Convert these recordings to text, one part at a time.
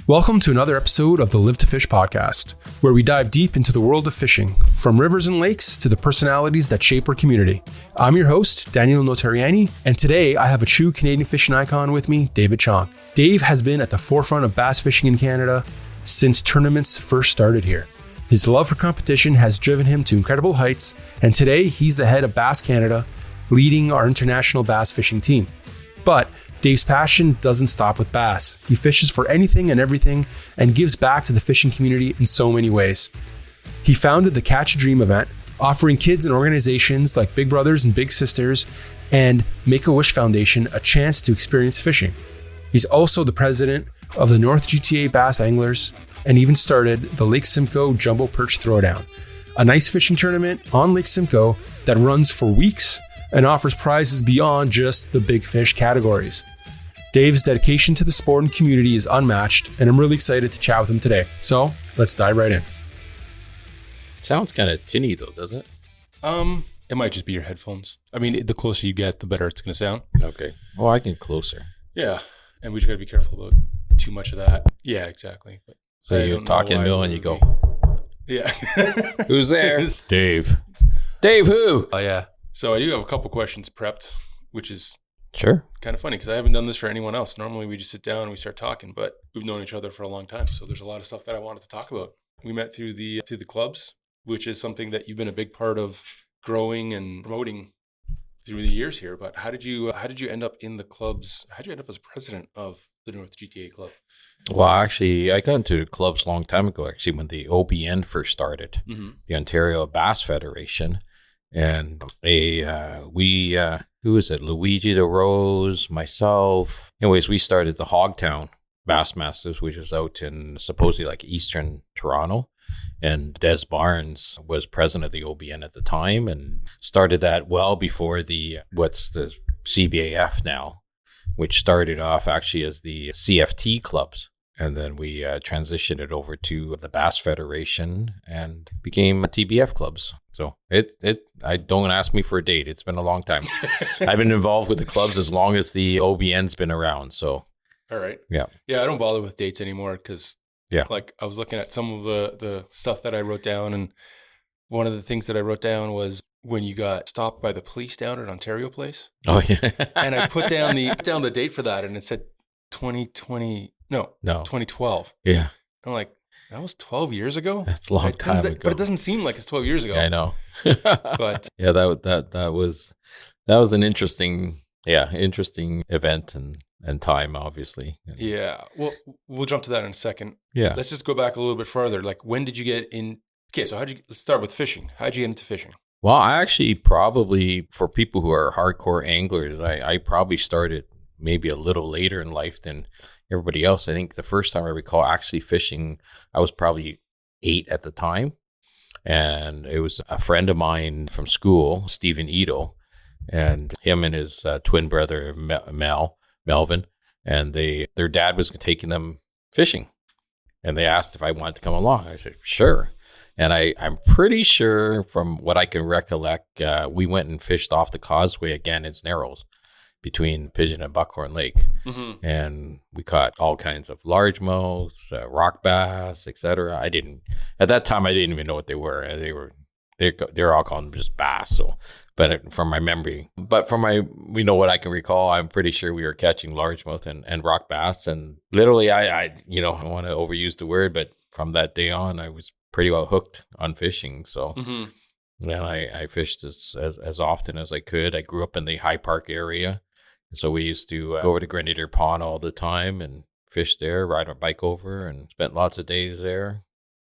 Welcome to another episode of the Live to Fish podcast, where we dive deep into the world of fishing, from rivers and lakes to the personalities that shape our community. I'm your host, Daniel Notarianni, and today I have a true Canadian fishing icon with me, David Chong. Dave has been at the forefront of bass fishing in Canada since tournaments first started here. His love for competition has driven him to incredible heights, and today he's the head of Bass Canada, leading our international bass fishing team. But Dave's passion doesn't stop with bass. He fishes for anything and everything and gives back to the fishing community in so many ways. He founded the Catch a Dream event, offering kids and organizations like Big Brothers and Big Sisters and Make-A-Wish Foundation a chance to experience fishing. He's also the president of the North GTA Bass Anglers and even started the Lake Simcoe Jumbo Perch Throwdown, a nice fishing tournament on Lake Simcoe that runs for weeks and offers prizes beyond just the big fish categories. Dave's dedication to the sport and community is unmatched, and I'm really excited to chat with him today. So let's dive right in. Sounds kind of tinny though, doesn't it? It might just be your headphones. I mean, the closer you get, the better it's going to sound. Okay. Well, I can closer. Yeah, and we just got to be careful about too much of that. Yeah, exactly. But so you're talking, Bill, and you go, yeah. Who's there? Dave. Dave who? Oh, yeah. So I do have a couple questions prepped, which is sure kind of funny because I haven't done this for anyone else. Normally we just sit down and we start talking, but we've known each other for a long time. So there's a lot of stuff that I wanted to talk about. We met through the clubs, which is something that you've been a big part of growing and promoting through the years here. But how did you end up in the clubs? How did you end up as president of the North GTA Club? Well, actually, I got into the clubs a long time ago, actually, when the OBN first started, the Ontario Bass Federation. And who was it? Luigi DeRose, myself. Anyways, we started the Hogtown Bassmasters, which was out in supposedly like Eastern Toronto. And Des Barnes was president of the OBN at the time and started that well before what's the CBAF now, which started off actually as the CFT clubs. And then we transitioned it over to the Bass Federation and became TBF clubs. So I don't ask me for a date. It's been a long time. I've been involved with the clubs as long as the OBN's been around. So, all right. Yeah. Yeah. I don't bother with dates anymore because like I was looking at some of the stuff that I wrote down. And one of the things that I wrote down was when you got stopped by the police down at Ontario Place. Oh, yeah. And I put down the date for that and it said 2012. Yeah. I'm like, that was 12 years ago? That's a long time ago. But it doesn't seem like it's 12 years ago. Yeah, I know. But yeah, that was an interesting event and time, obviously. Yeah. Well, we'll jump to that in a second. Yeah. Let's just go back a little bit further. Like, when did you get in? Okay, so let's start with fishing. How'd you get into fishing? Well, I actually probably, for people who are hardcore anglers, I probably started maybe a little later in life than everybody else. I think the first time I recall actually fishing, I was probably 8 at the time. And it was a friend of mine from school, Stephen Ito, and him and his twin brother, Melvin, and their dad was taking them fishing. And they asked if I wanted to come along. I said, sure. And I'm pretty sure from what I can recollect, we went and fished off the causeway again. It's Narrows between Pigeon and Buckhorn Lake. Mm-hmm. And we caught all kinds of largemouths, rock bass, etc. At that time, I didn't even know what they were. They're all calling them just bass. So, from my memory, we know what I can recall, I'm pretty sure we were catching largemouth and rock bass. And literally, I don't want to overuse the word, but from that day on, I was pretty well hooked on fishing. So, and I fished as often as I could. I grew up in the High Park area. So we used to go over to Grenadier Pond all the time and fish there, ride our bike over, and spent lots of days there.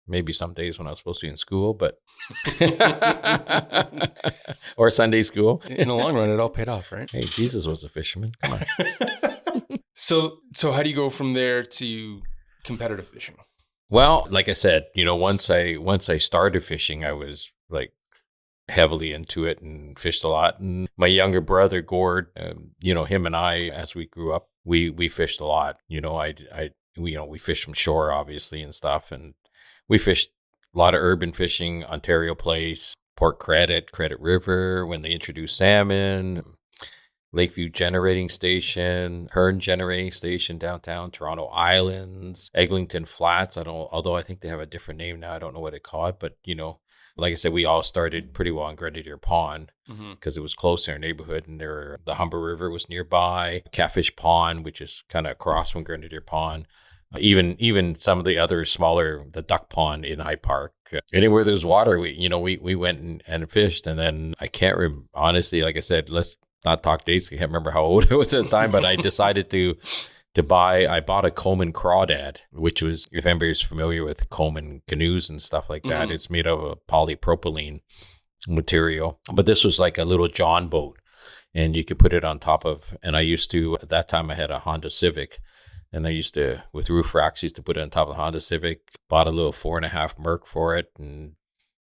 Maybe some days when I was supposed to be in school, but or Sunday school. In the long run, it all paid off, right? Hey, Jesus was a fisherman. Come on. So how do you go from there to competitive fishing? Well, like I said, once I started fishing, I was like heavily into it and fished a lot. And my younger brother Gord, him and I, as we grew up, we fished a lot. We fished from shore, obviously, and stuff, and we fished a lot of urban fishing, Ontario Place, Port Credit River, when they introduced salmon. Lakeview Generating Station, Hearn Generating Station downtown, Toronto Islands, Eglinton Flats. Although I think they have a different name now. I don't know what they call it, but like I said, we all started pretty well on Grenadier Pond because it was close in our neighborhood, and the Humber River was nearby. Catfish Pond, which is kind of across from Grenadier Pond. Even some of the other smaller, the Duck Pond in High Park. Anywhere there's water, we went and fished. And then I can't remember, honestly, like I said, let's not talk dates. I can't remember how old I was at the time, but I decided to bought a Coleman crawdad, which was, if anybody's familiar with Coleman canoes and stuff like that, it's made of a polypropylene material. But this was like a little John boat, and you could put it on top of, and at that time I had a Honda Civic, and I used to, with roof racks, used to put it on top of the Honda Civic, bought a little 4.5 Merc for it, and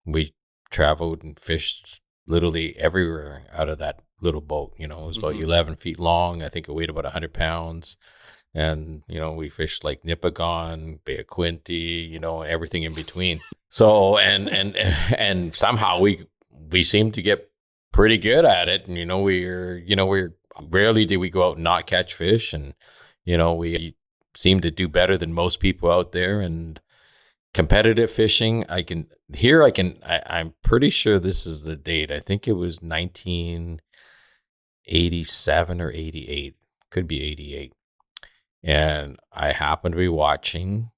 we traveled and fished literally everywhere out of that little boat. It was about 11 feet long. I think it weighed about 100 pounds. And, we fished like Nipigon, Bay of Quinte, everything in between. So, and somehow we seemed to get pretty good at it. And, we're rarely did we go out and not catch fish. And, we seem to do better than most people out there. And competitive fishing, I'm pretty sure this is the date. I think it was 1987 or 88. Could be 88. And I happened to be watching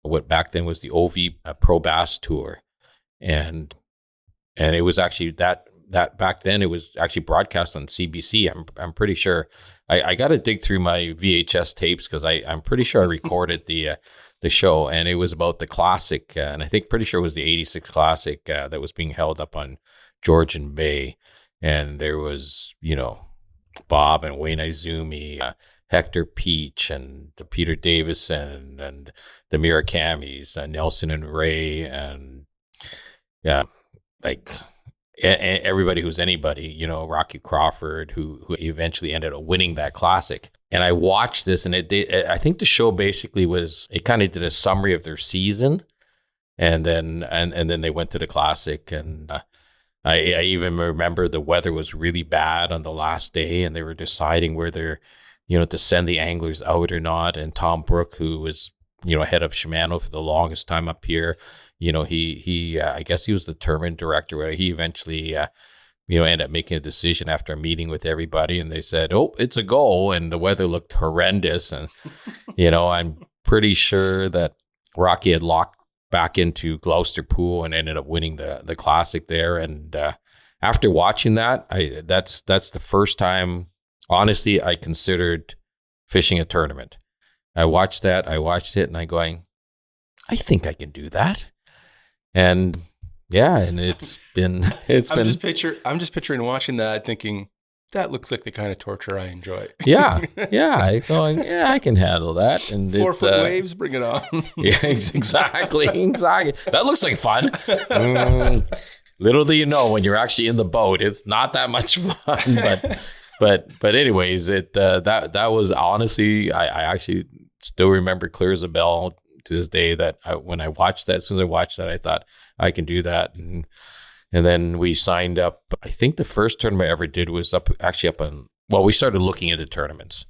what back then was the OV Pro Bass Tour. And it was actually that back then it was actually broadcast on CBC. I'm pretty sure. I got to dig through my VHS tapes because I'm pretty sure I recorded the show, and it was about the Classic, and I think pretty sure it was the '86 Classic that was being held up on Georgian Bay, and there was Bob and Wayne Izumi, Hector Peach, and Peter Davison, and the Mirakamis, Nelson and Ray, and everybody who's anybody, Rocky Crawford, who eventually ended up winning that Classic. And I watched this, and I think the show basically it kind of did a summary of their season, and then they went to the Classic, and I even remember the weather was really bad on the last day, and they were deciding whether to send the anglers out or not. And Tom Brook, who was head of Shimano for the longest time up here, he I guess he was the tournament director, where he eventually ended up making a decision after a meeting with everybody, and they said, "Oh, it's a go," and the weather looked horrendous, and I'm pretty sure that Rocky had locked back into Gloucester Pool and ended up winning the Classic there. And after watching that, that's the first time, honestly, I considered fishing a tournament. I watched it, and I'm going, I think I can do that. And yeah, and I'm just picturing watching that, thinking that looks like the kind of torture I enjoy. Yeah. I can handle that. And 4-foot waves, bring it on. Yeah, exactly. That looks like fun. Little do you know, when you're actually in the boat, it's not that much fun. But anyways, that was honestly, I actually still remember clear as a bell to this day that when I watched that, as soon as I watched that, I thought I can do that. And then we signed up. I think the first tournament I ever did was up on, we started looking into tournaments,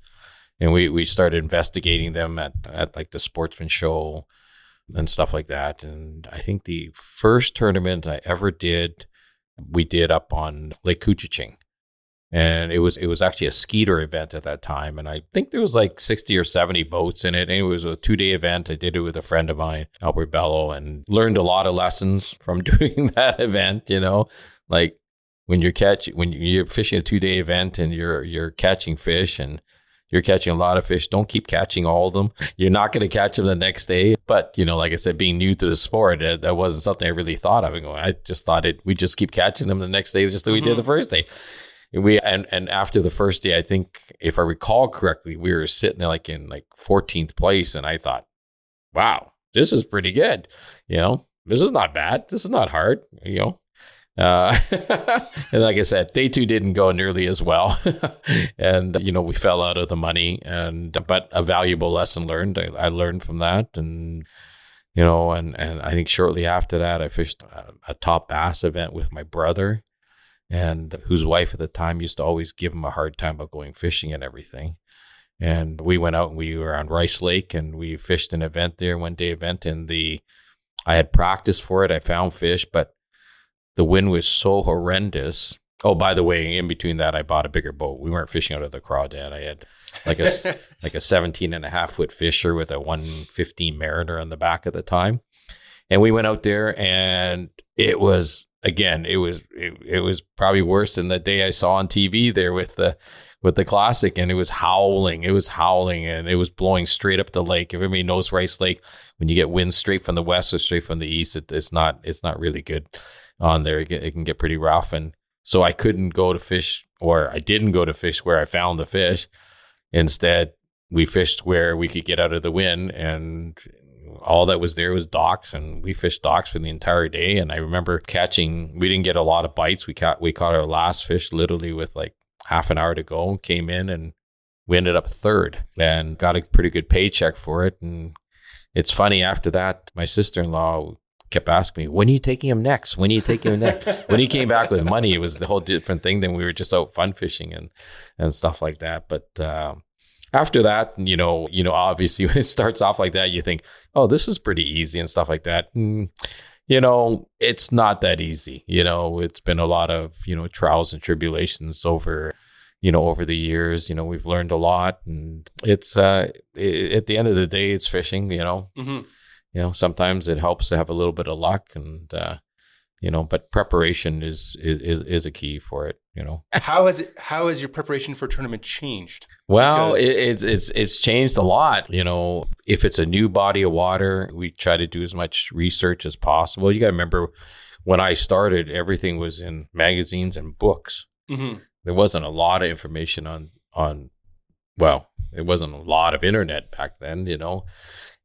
and we started investigating them at like the Sportsman Show and stuff like that. And I think the first tournament I ever did, we did up on Lake Couchiching. And it was actually a skeeter event at that time. And I think there was like 60 or 70 boats in it. And it was a 2-day event. I did it with a friend of mine, Albert Bello, and learned a lot of lessons from doing that event. Like when you're fishing a 2-day event and you're catching fish, and you're catching a lot of fish, don't keep catching all of them. You're not going to catch them the next day. But, like I said, being new to the sport, that wasn't something I really thought of. I just thought we just keep catching them the next day, just like we did the first day. And after the first day, I think, if I recall correctly, we were sitting like in 14th place, and I thought, wow, this is pretty good. This is not bad. This is not hard. And like I said, day 2 didn't go nearly as well, and we fell out of the money, but a valuable lesson learned. I learned from that, and and I think shortly after that, I fished a top bass event with my brother. and whose wife at the time used to always give him a hard time about going fishing and everything. And we went out and we were on Rice Lake and we fished an event there, 1-day event. And I had practiced for it. I found fish, but the wind was so horrendous. Oh, by the way, in between that, I bought a bigger boat. We weren't fishing out of the crawdad. I had like a 17 and a half foot fisher with a 115 Mariner on the back at the time. And we went out there and it was, again, it was probably worse than the day I saw on TV there with the Classic, and it was howling and it was blowing straight up the lake. If everybody knows Rice Lake, when you get winds straight from the west or straight from the east, it's not really good on there. It can get pretty rough. And so I couldn't go to fish, or I didn't go to fish where I found the fish. Instead, we fished where we could get out of the wind, and all that was there was docks, and we fished docks for the entire day. And I remember we didn't get a lot of bites. We caught our last fish literally with like half an hour to go, came in, and we ended up third and got a pretty good paycheck for it. And it's funny, after that, my sister-in-law kept asking me, when are you taking him next? When he came back with money, it was the whole different thing than we were just out fun fishing and stuff like that. But after that, obviously when it starts off like that, you think, oh, this is pretty easy and stuff like that. And, it's not that easy. It's been a lot of, trials and tribulations over the years. We've learned a lot, and it's at the end of the day, it's fishing, Mm-hmm. Sometimes it helps to have a little bit of luck, and but preparation is a key for it. How has your preparation for a tournament changed? Well, it's changed a lot. If it's a new body of water, we try to do as much research as possible. You got to remember, when I started, everything was in magazines and books. Mm-hmm. There wasn't a lot of information on. Well, it wasn't a lot of internet back then,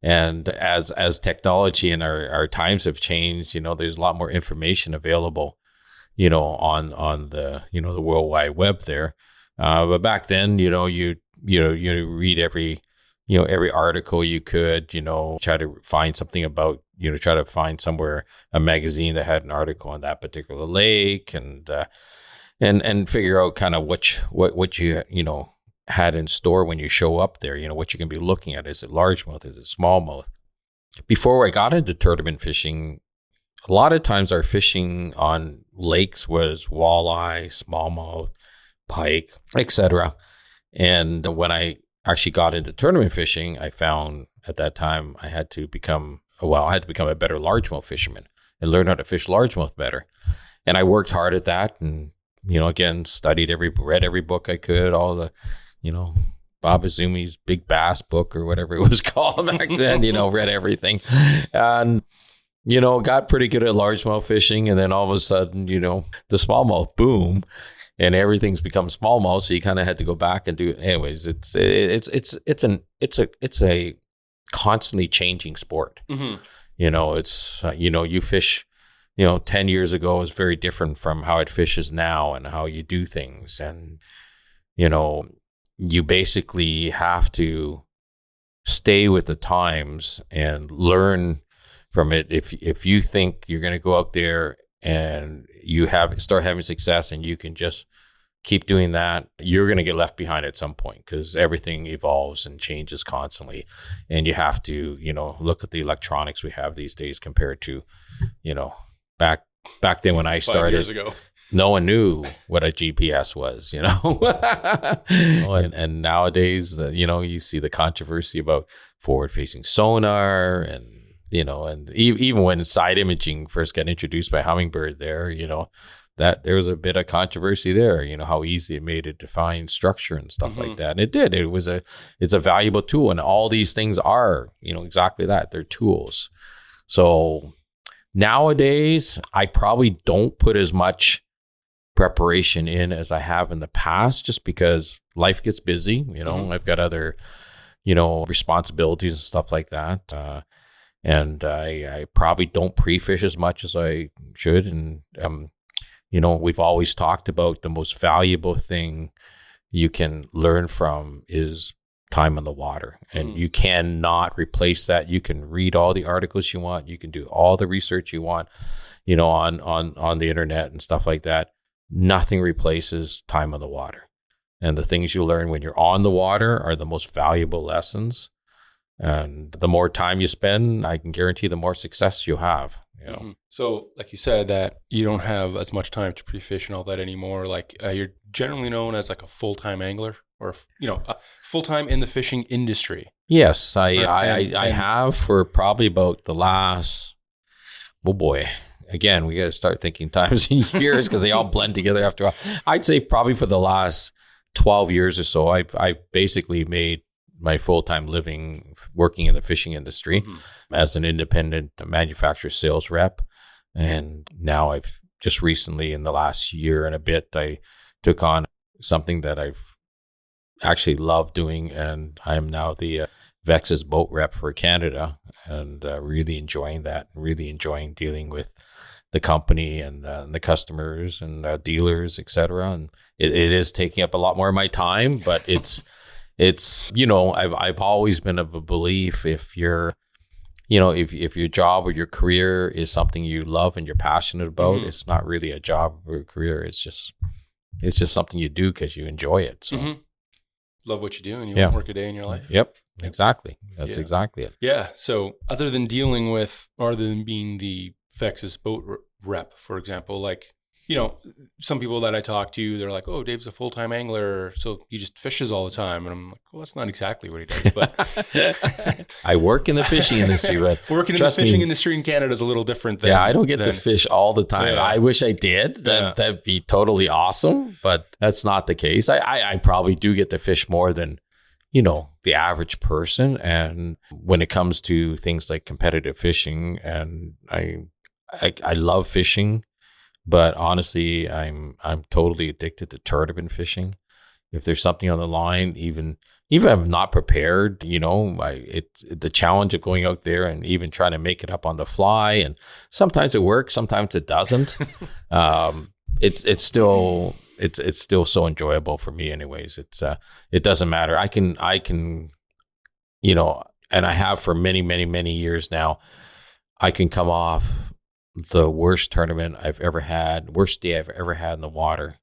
And as technology and our times have changed, there's a lot more information available, on the the World Wide Web there. But back then, you read every article you could, try to find something about, try to find somewhere a magazine that had an article on that particular lake, and figure out kind of what you had in store when you show up there, what you can be looking at. Is it largemouth? Is it smallmouth? Before I got into tournament fishing, a lot of times our fishing on lakes was walleye, smallmouth, pike, etc. And when I actually got into tournament fishing, I found at that time I had to become a better largemouth fisherman and learn how to fish largemouth better. And I worked hard at that, and again, read every book I could, all the Bob Azumi's Big Bass book or whatever it was called back then, read everything, and got pretty good at largemouth fishing. And then all of a sudden, the smallmouth boom, and everything's become smallmouth. So you kind of had to go back and do it. Anyways, it's a constantly changing sport. Mm-hmm. You fish, 10 years ago is very different from how it fishes now and how you do things. And, you basically have to stay with the times and learn from it. If you think you're going to go out there and start having success and you can just keep doing that, you're going to get left behind at some point, because everything evolves and changes constantly. And you have to, look at the electronics we have these days compared to, back then when I started 5 years ago. No one knew what a GPS was, and nowadays, you see the controversy about forward-facing sonar, and and even when side imaging first got introduced by Humminbird, that there was a bit of controversy there. How easy it made it to find structure and stuff like that. And it did. It's a valuable tool, and all these things are, exactly that. They're tools. So nowadays, I probably don't put as much preparation in as I have in the past, just because life gets busy. I've got other, responsibilities and stuff like that. And I probably don't pre-fish as much as I should. And, we've always talked about the most valuable thing you can learn from is time on the water. And you cannot replace that. You can read all the articles you want. You can do all the research you want, on the internet and stuff like that. nothing replaces time on the water. And the things you learn when you're on the water are the most valuable lessons. And the more time you spend, I can guarantee the more success you have. You know? Mm-hmm. So, like you said, that you don't have as much time to pre-fish and all that anymore. Like you're generally known as like a full-time angler, or full-time in the fishing industry. Yes, I have for probably about the last. Oh boy. Again, we got to start thinking times and years because they all blend together after a while. I'd say probably for the last 12 years or so, I've basically made my full-time living working in the fishing industry as an independent manufacturer sales rep. And now I've just recently, in the last year and a bit, I took on something that I've actually loved doing. And I'm now the Vex's boat rep for Canada, and really enjoying that, really enjoying dealing with the company and the customers and dealers, etc. And it is taking up a lot more of my time, but it's I've always been of a belief, if you're if your job or your career is something you love and you're passionate about, it's not really a job or a career. It's just something you do because you enjoy it. So love what you do, and you won't work a day in your life. Yep. Exactly. That's exactly it. Yeah. So other than being the Vex's boat rep, for example, like, some people that I talk to, they're like, "Oh, Dave's a full-time angler, so he just fishes all the time." And I'm like, "Well, that's not exactly what he does." But I work in the fishing industry, but working in the fishing industry in Canada is a little different than. Yeah, I don't get to fish all the time. Yeah. I wish I did. That'd be totally awesome, but that's not the case. I probably do get to fish more than the average person. And when it comes to things like competitive fishing, and I love fishing. But honestly, I'm totally addicted to tournament fishing. If there's something on the line, even if I'm not prepared, it's the challenge of going out there and even trying to make it up on the fly. And sometimes it works, sometimes it doesn't. It's still so enjoyable for me, anyways. It doesn't matter. I can and I have for many, many, many years now. I can come off the worst tournament I've ever had, worst day I've ever had in the water,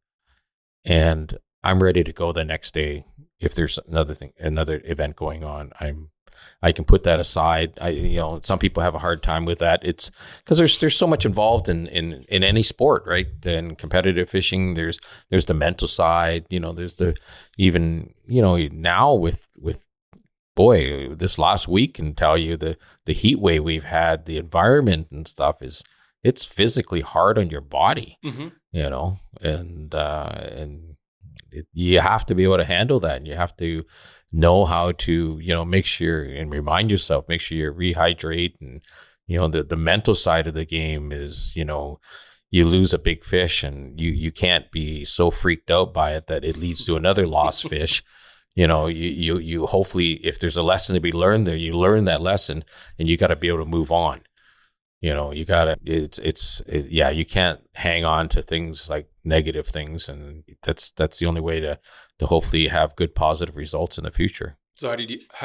and I'm ready to go the next day. If there's another event going on, I can put that aside. Some people have a hard time with that. It's because there's so much involved in any sport, right? In competitive fishing, there's the mental side. There's the now with boy, this last week can tell you the heat wave we've had, the environment and stuff it's physically hard on your body, and you have to be able to handle that. And you have to know how to, make sure and remind yourself, make sure you rehydrate. And, the mental side of the game is, you lose a big fish and you can't be so freaked out by it that it leads to another lost fish. You hopefully, if there's a lesson to be learned there, you learn that lesson and you got to be able to move on. You gotta, you can't hang on to things like negative things. And that's the only way to hopefully have good, positive results in the future. So how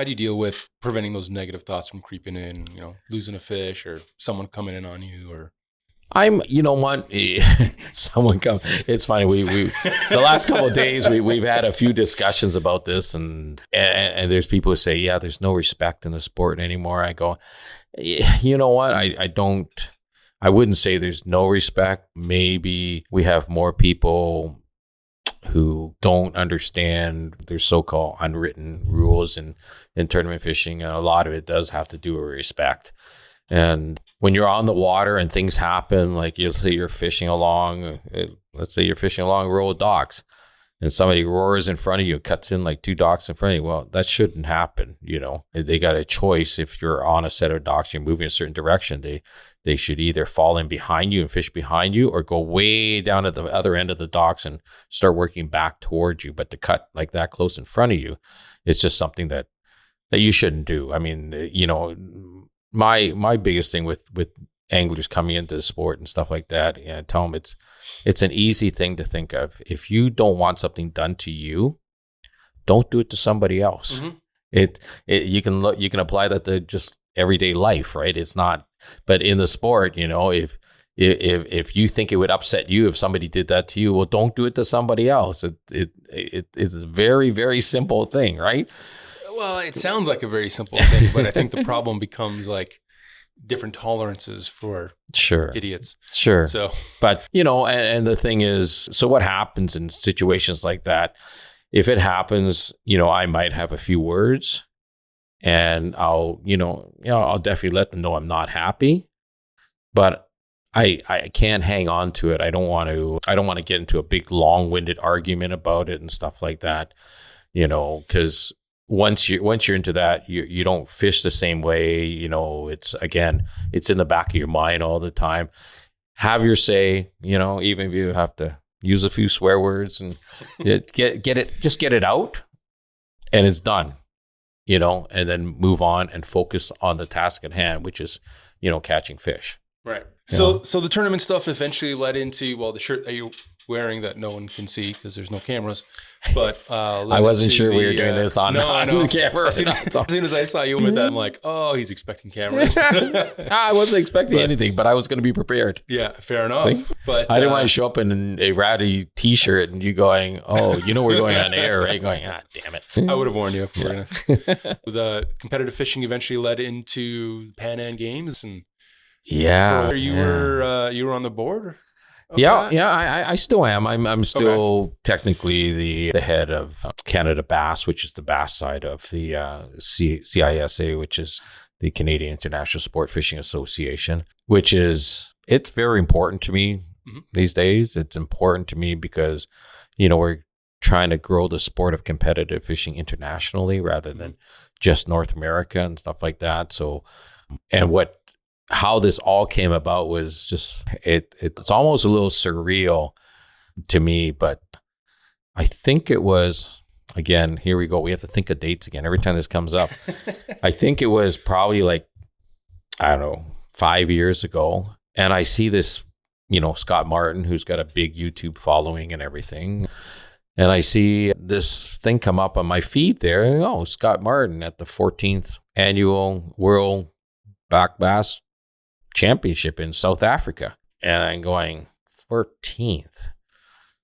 do you deal with preventing those negative thoughts from creeping in, losing a fish or someone coming in on you, or? Someone come. It's funny. We the last couple of days we've had a few discussions about this, and there's people who say, yeah, there's no respect in the sport anymore. I go, you know what? I wouldn't say there's no respect. Maybe we have more people who don't understand their so-called unwritten rules in tournament fishing, and a lot of it does have to do with respect. And when you're on the water and things happen, like let's say you're fishing along a row of docks, and somebody roars in front of you, cuts in like 2 docks in front of you. Well, that shouldn't happen. They got a choice. If you're on a set of docks, you're moving a certain direction. They should either fall in behind you and fish behind you, or go way down at the other end of the docks and start working back towards you. But to cut like that close in front of you, it's just something that you shouldn't do. I mean, my biggest thing with anglers coming into the sport and stuff like that, I tell them it's an easy thing to think of. If you don't want something done to you, don't do it to somebody else. You can apply that to just everyday life, right? It's not, but in the sport, if if you think it would upset you if somebody did that to you, well, don't do it to somebody else. It's a very, very simple thing, right? Well, it sounds like a very simple thing, but I think the problem becomes like different tolerances for idiots. Sure. So, but and the thing is, so what happens in situations like that? If it happens, I might have a few words, and I'll definitely let them know I'm not happy, but I can't hang on to it. I don't want to get into a big long-winded argument about it and stuff like that, because once you're into that, you don't fish the same way. It's in the back of your mind all the time. Have your say, even if you have to use a few swear words and get it out, and it's done, and then move on and focus on the task at hand, which is, catching fish. Right. So the tournament stuff eventually led into, well, the shirt that you're wearing that no one can see because there's no cameras. But I wasn't sure we were doing this on camera. As soon as I saw you with that, I'm like, oh, he's expecting cameras. I wasn't expecting anything, but I was going to be prepared. Yeah, fair enough. See? But I didn't want to show up in a ratty T-shirt and you going, oh, we're going on air, right? Going, damn it. I would have warned you. The competitive fishing eventually led into Pan Am Games, and you were on the board. I still am. I'm still technically the head of Canada Bass, which is the bass side of the CISA, which is the Canadian International Sport Fishing Association, it's very important to me these days. It's important to me because, we're trying to grow the sport of competitive fishing internationally rather than just North America and stuff like that. So, how this all came about was just, it's almost a little surreal to me, but I think it was, again, here we go. We have to think of dates again. Every time this comes up, I think it was probably like, I don't know, 5 years ago. And I see this, Scott Martin, who's got a big YouTube following and everything. And I see this thing come up on my feed there. Oh, Scott Martin at the 14th annual World Back Bass Championship in South Africa. And I'm going, 14th.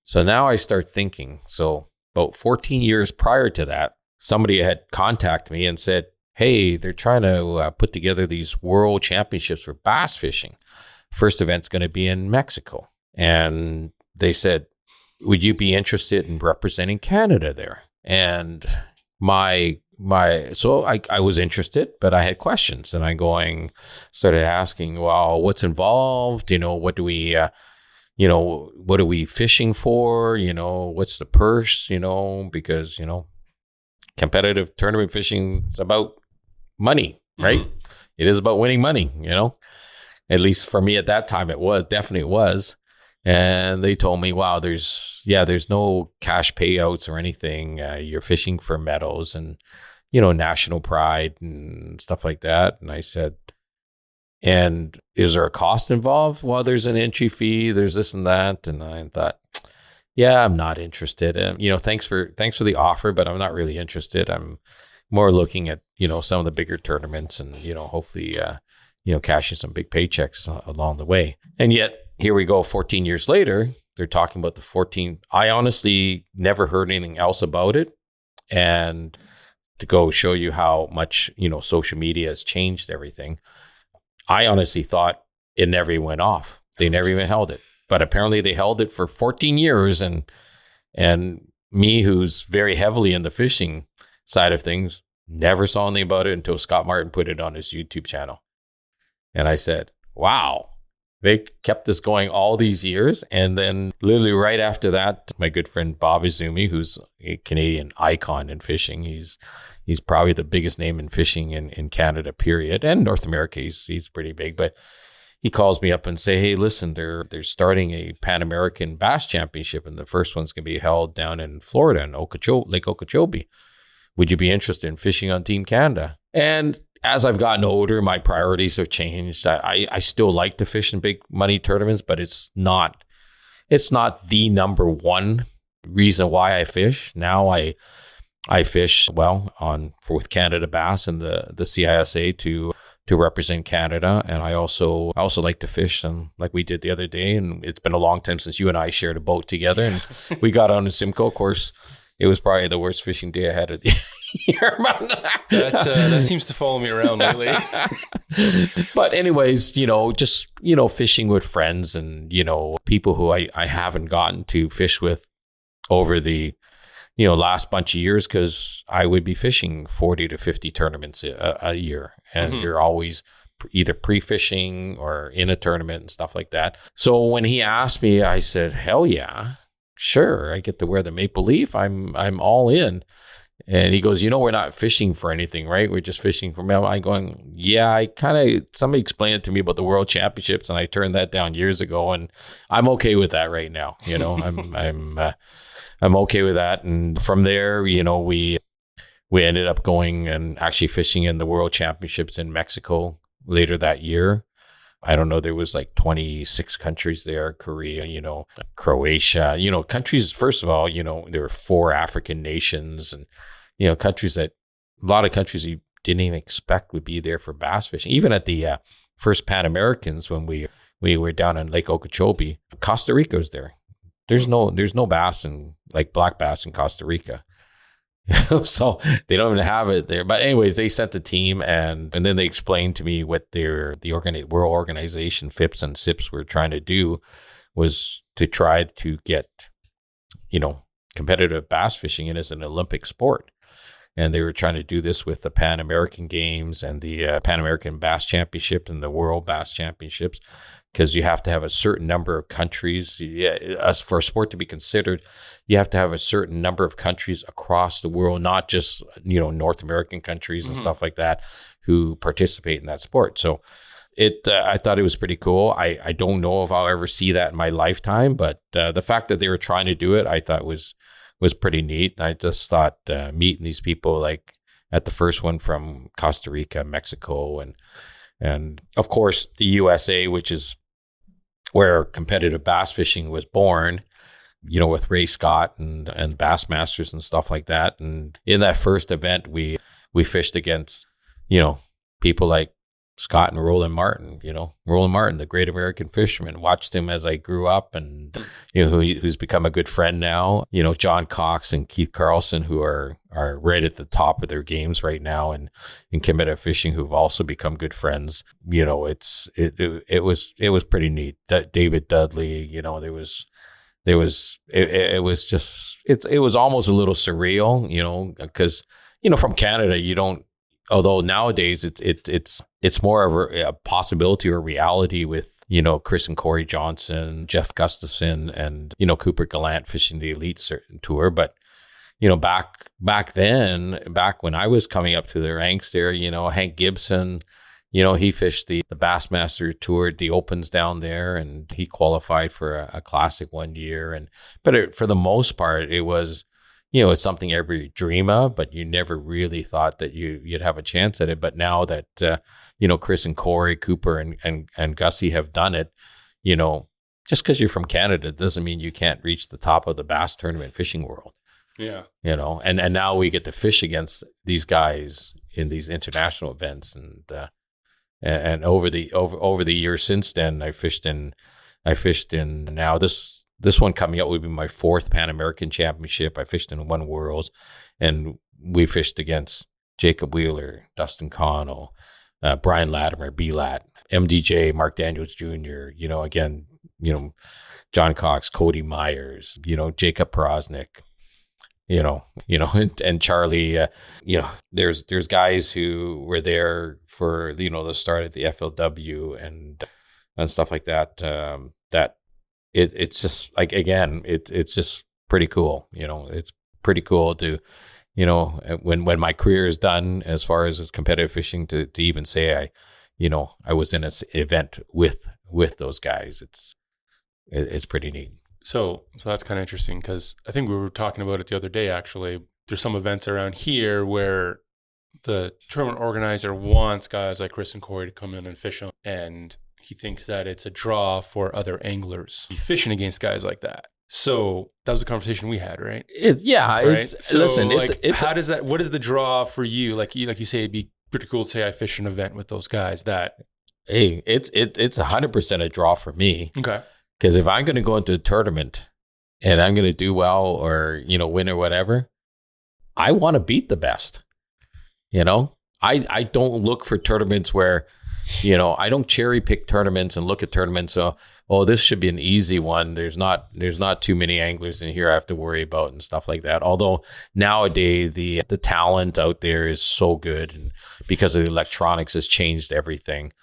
So now I start thinking, so about 14 years prior to that, somebody had contacted me and said, hey, they're trying to put together these world championships for bass fishing. First event's going to be in Mexico. And they said, would you be interested in representing Canada there? And so I was interested, but I had questions, and started asking, well, what's involved? What do we, what are we fishing for? What's the purse? Because, competitive tournament fishing is about money, right? Mm-hmm. It is about winning money, at least for me at that time, definitely was. And they told me, wow, there's no cash payouts or anything. You're fishing for medals and, national pride and stuff like that. And I said, and is there a cost involved? Well, there's an entry fee, there's this and that. And I thought, yeah, I'm not interested. And, thanks for the offer, but I'm not really interested. I'm more looking at, some of the bigger tournaments and, hopefully, cashing some big paychecks along the way. And yet here we go, 14 years later, they're talking about the 14th. I honestly never heard anything else about it. And to go show you how much, social media has changed everything, I honestly thought it never even went off. They never even held it. But apparently they held it for 14 years. And me, who's very heavily in the fishing side of things, never saw anything about it until Scott Martin put it on his YouTube channel. And I said, wow, they kept this going all these years. And then literally right after that, my good friend Bob Izumi, who's a Canadian icon in fishing, he's probably the biggest name in fishing in Canada, period. And North America, he's pretty big. But he calls me up and say, hey, listen, they're starting a Pan American Bass Championship, and the first one's going to be held down in Florida in Lake Okeechobee. Would you be interested in fishing on Team Canada? And as I've gotten older, my priorities have changed. I still like to fish in big money tournaments, but it's not the number one reason why I fish. Now I fish with Canada Bass and the CISA to to represent Canada. And I also like to fish, and like we did the other day. And it's been a long time since you and I shared a boat together, and we got on in Simcoe. Of course, it was probably the worst fishing day I had of the year. That seems to follow me around lately. But anyways, just, fishing with friends and, people who I haven't gotten to fish with over the, last bunch of years, because I would be fishing 40 to 50 tournaments a year. And you're always either pre-fishing or in a tournament and stuff like that. So when he asked me, I said, hell yeah, sure. I get to wear the maple leaf. I'm all in. And he goes, we're not fishing for anything, right? We're just fishing for mail. I'm going, yeah, somebody explained it to me about the World Championships, and I turned that down years ago, and I'm okay with that right now. I'm okay with that. And from there, we ended up going and actually fishing in the World Championships in Mexico later that year. I don't know, there was like 26 countries there, Korea, Croatia, countries, first of all, there were 4 African nations, and, countries that, a lot of countries you didn't even expect would be there for bass fishing. Even at the first Pan Americans, when we were down in Lake Okeechobee, Costa Rica was there. There's no bass like black bass in Costa Rica. So they don't even have it there. But anyways, they sent the team, and then they explained to me what the World Organization, FIPS and SIPS, were trying to do was to try to get, competitive bass fishing in as an Olympic sport. And they were trying to do this with the Pan American Games and the Pan American Bass Championship and the World Bass Championships, because you have to have a certain number of countries. As for a sport to be considered, you have to have a certain number of countries across the world, not just, North American countries and stuff like that, who participate in that sport. So I thought it was pretty cool. I don't know if I'll ever see that in my lifetime, but the fact that they were trying to do it, I thought was pretty neat. I just thought meeting these people, like at the first one from Costa Rica, Mexico, and of course the USA, which is where competitive bass fishing was born, with Ray Scott and Bassmasters and stuff like that. And in that first event, we fished against, people like Scott and Roland Martin, Roland Martin, the great American fisherman. Watched him as I grew up, and who's become a good friend now. John Cox and Keith Carlson, who are right at the top of their games right now, and in competitive fishing, who've also become good friends. It was pretty neat. That David Dudley, it was almost a little surreal, because from Canada you don't. Although nowadays it's more of a possibility or reality with, Chris and Corey Johnson, Jeff Gustafson, and, Cooper Gallant fishing the Elite Tour. But, back then, back when I was coming up through the ranks there, Hank Gibson, he fished the Bassmaster Tour, the Opens down there, and he qualified for a classic one year. But for the most part, it was, it's something everybody dream of, but you never really thought that you'd have a chance at it. But now that, Chris and Corey, Cooper and Gussie have done it, just because you're from Canada doesn't mean you can't reach the top of the bass tournament fishing world. Yeah. And now we get to fish against these guys in these international events. And over the years since then, I fished in now this one coming up would be my 4th Pan American Championship. I fished in one Worlds, and we fished against Jacob Wheeler, Dustin Connell, Brian Latimer, B-Lat, MDJ, Mark Daniels Jr., again, John Cox, Cody Myers, Jacob Prosnick, and Charlie, there's guys who were there for, the start at the FLW and stuff like that, that it's just like, again, it's just pretty cool. It's pretty cool to, when my career is done, as far as competitive fishing, to even say I was in an event with those guys. It's pretty neat. So that's kind of interesting, because I think we were talking about it the other day, actually. There's some events around here where the tournament organizer wants guys like Chris and Corey to come in and fish them, and he thinks that it's a draw for other anglers be fishing against guys like that. So that was the conversation we had, right? Right? Listen, it's how does that? What is the draw for you? Like you say, it'd be pretty cool to say I fish an event with those guys that. Hey, it's 100% a draw for me. Okay. Because if I'm going to go into a tournament and I'm going to do well or, win or whatever, I want to beat the best. I don't look for tournaments where, I don't cherry pick tournaments and look at tournaments. So, this should be an easy one. There's not too many anglers in here I have to worry about and stuff like that. Although nowadays the talent out there is so good, and because of the electronics has changed everything.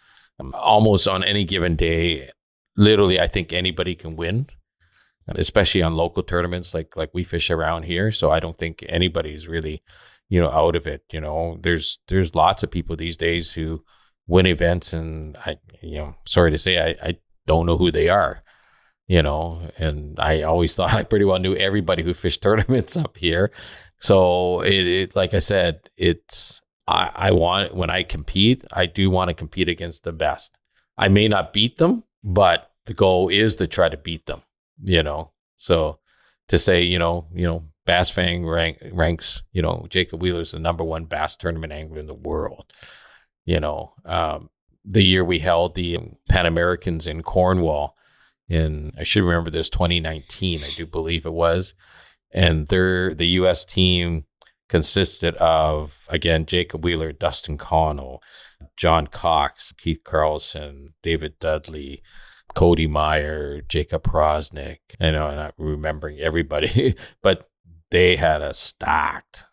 Almost on any given day, literally, I think anybody can win, especially on local tournaments like we fish around here. So I don't think anybody's really, out of it. There's lots of people these days who win events, and sorry to say, I don't know who they are, and I always thought I pretty well knew everybody who fished tournaments up here. So it like I said, I want, when I compete, I do want to compete against the best. I may not beat them, but the goal is to try to beat them, So to say, Bass Fang ranks, Jacob Wheeler's the number one bass tournament angler in the world. The year we held the Pan Americans in Cornwall I should remember this, 2019, I do believe it was. And the U.S. team consisted of, again, Jacob Wheeler, Dustin Connell, John Cox, Keith Carlson, David Dudley, Cody Meyer, Jacob Prosnick. I'm not remembering everybody, but they had a stacked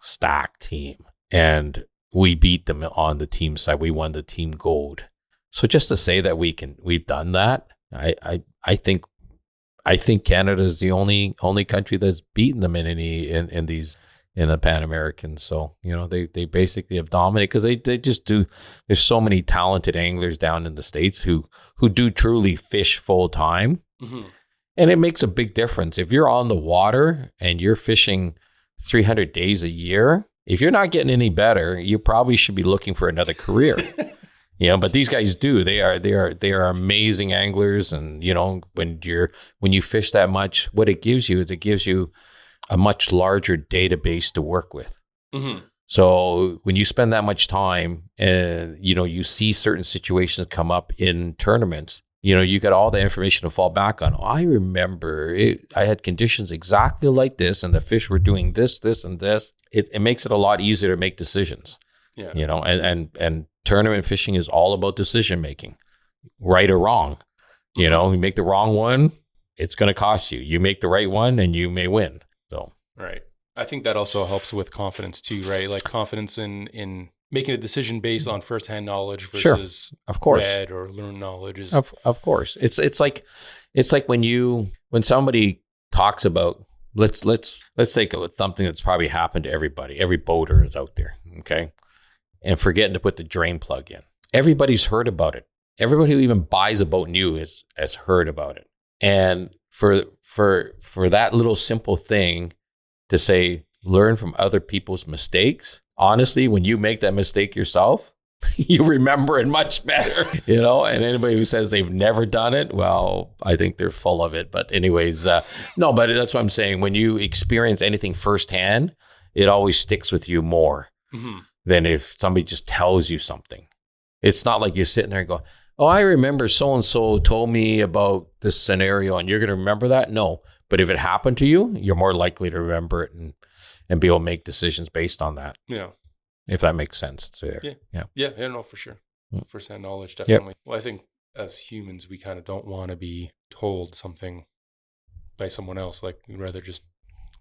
team. And we beat them on the team side. We won the team gold. So just to say that we've done that, I think Canada is the only country that's beaten them in the Pan Americans. So, they basically have dominated because they just do. There's so many talented anglers down in the States who do truly fish full time. Mm-hmm. And it makes a big difference. If you're on the water and you're fishing 300 days a year, if you're not getting any better, you probably should be looking for another career. But these guys do. They are amazing anglers, and when you fish that much, what it gives you is it gives you a much larger database to work with. Mm-hmm. So when you spend that much time and you see certain situations come up in tournaments, you got all the information to fall back on. I remember I had conditions exactly like this, and the fish were doing this, and this. It makes it a lot easier to make decisions. Yeah. And tournament fishing is all about decision making, right or wrong. You make the wrong one, it's going to cost you. You make the right one, and you may win. So right. I think that also helps with confidence too, right? Like confidence in making a decision based on firsthand knowledge versus of course, read or learned knowledge. Of course, it's like when somebody talks about let's take something that's probably happened to everybody. Every boater is out there, okay, and forgetting to put the drain plug in. Everybody's heard about it. Everybody who even buys a boat new has heard about it. And for that little simple thing to say, learn from other people's mistakes. Honestly, when you make that mistake yourself, you remember it much better, and anybody who says they've never done it, well, I think they're full of it. But anyways, no, but that's what I'm saying. When you experience anything firsthand, it always sticks with you more than if somebody just tells you something. It's not like you're sitting there and go, oh, I remember so-and-so told me about this scenario and you're going to remember that. No, but if it happened to you, you're more likely to remember it and be able to make decisions based on that. Yeah. If that makes sense. Yeah, no, for sure. First-hand knowledge, definitely. Yep. Well, I think as humans, we kind of don't want to be told something by someone else. Like, we'd rather just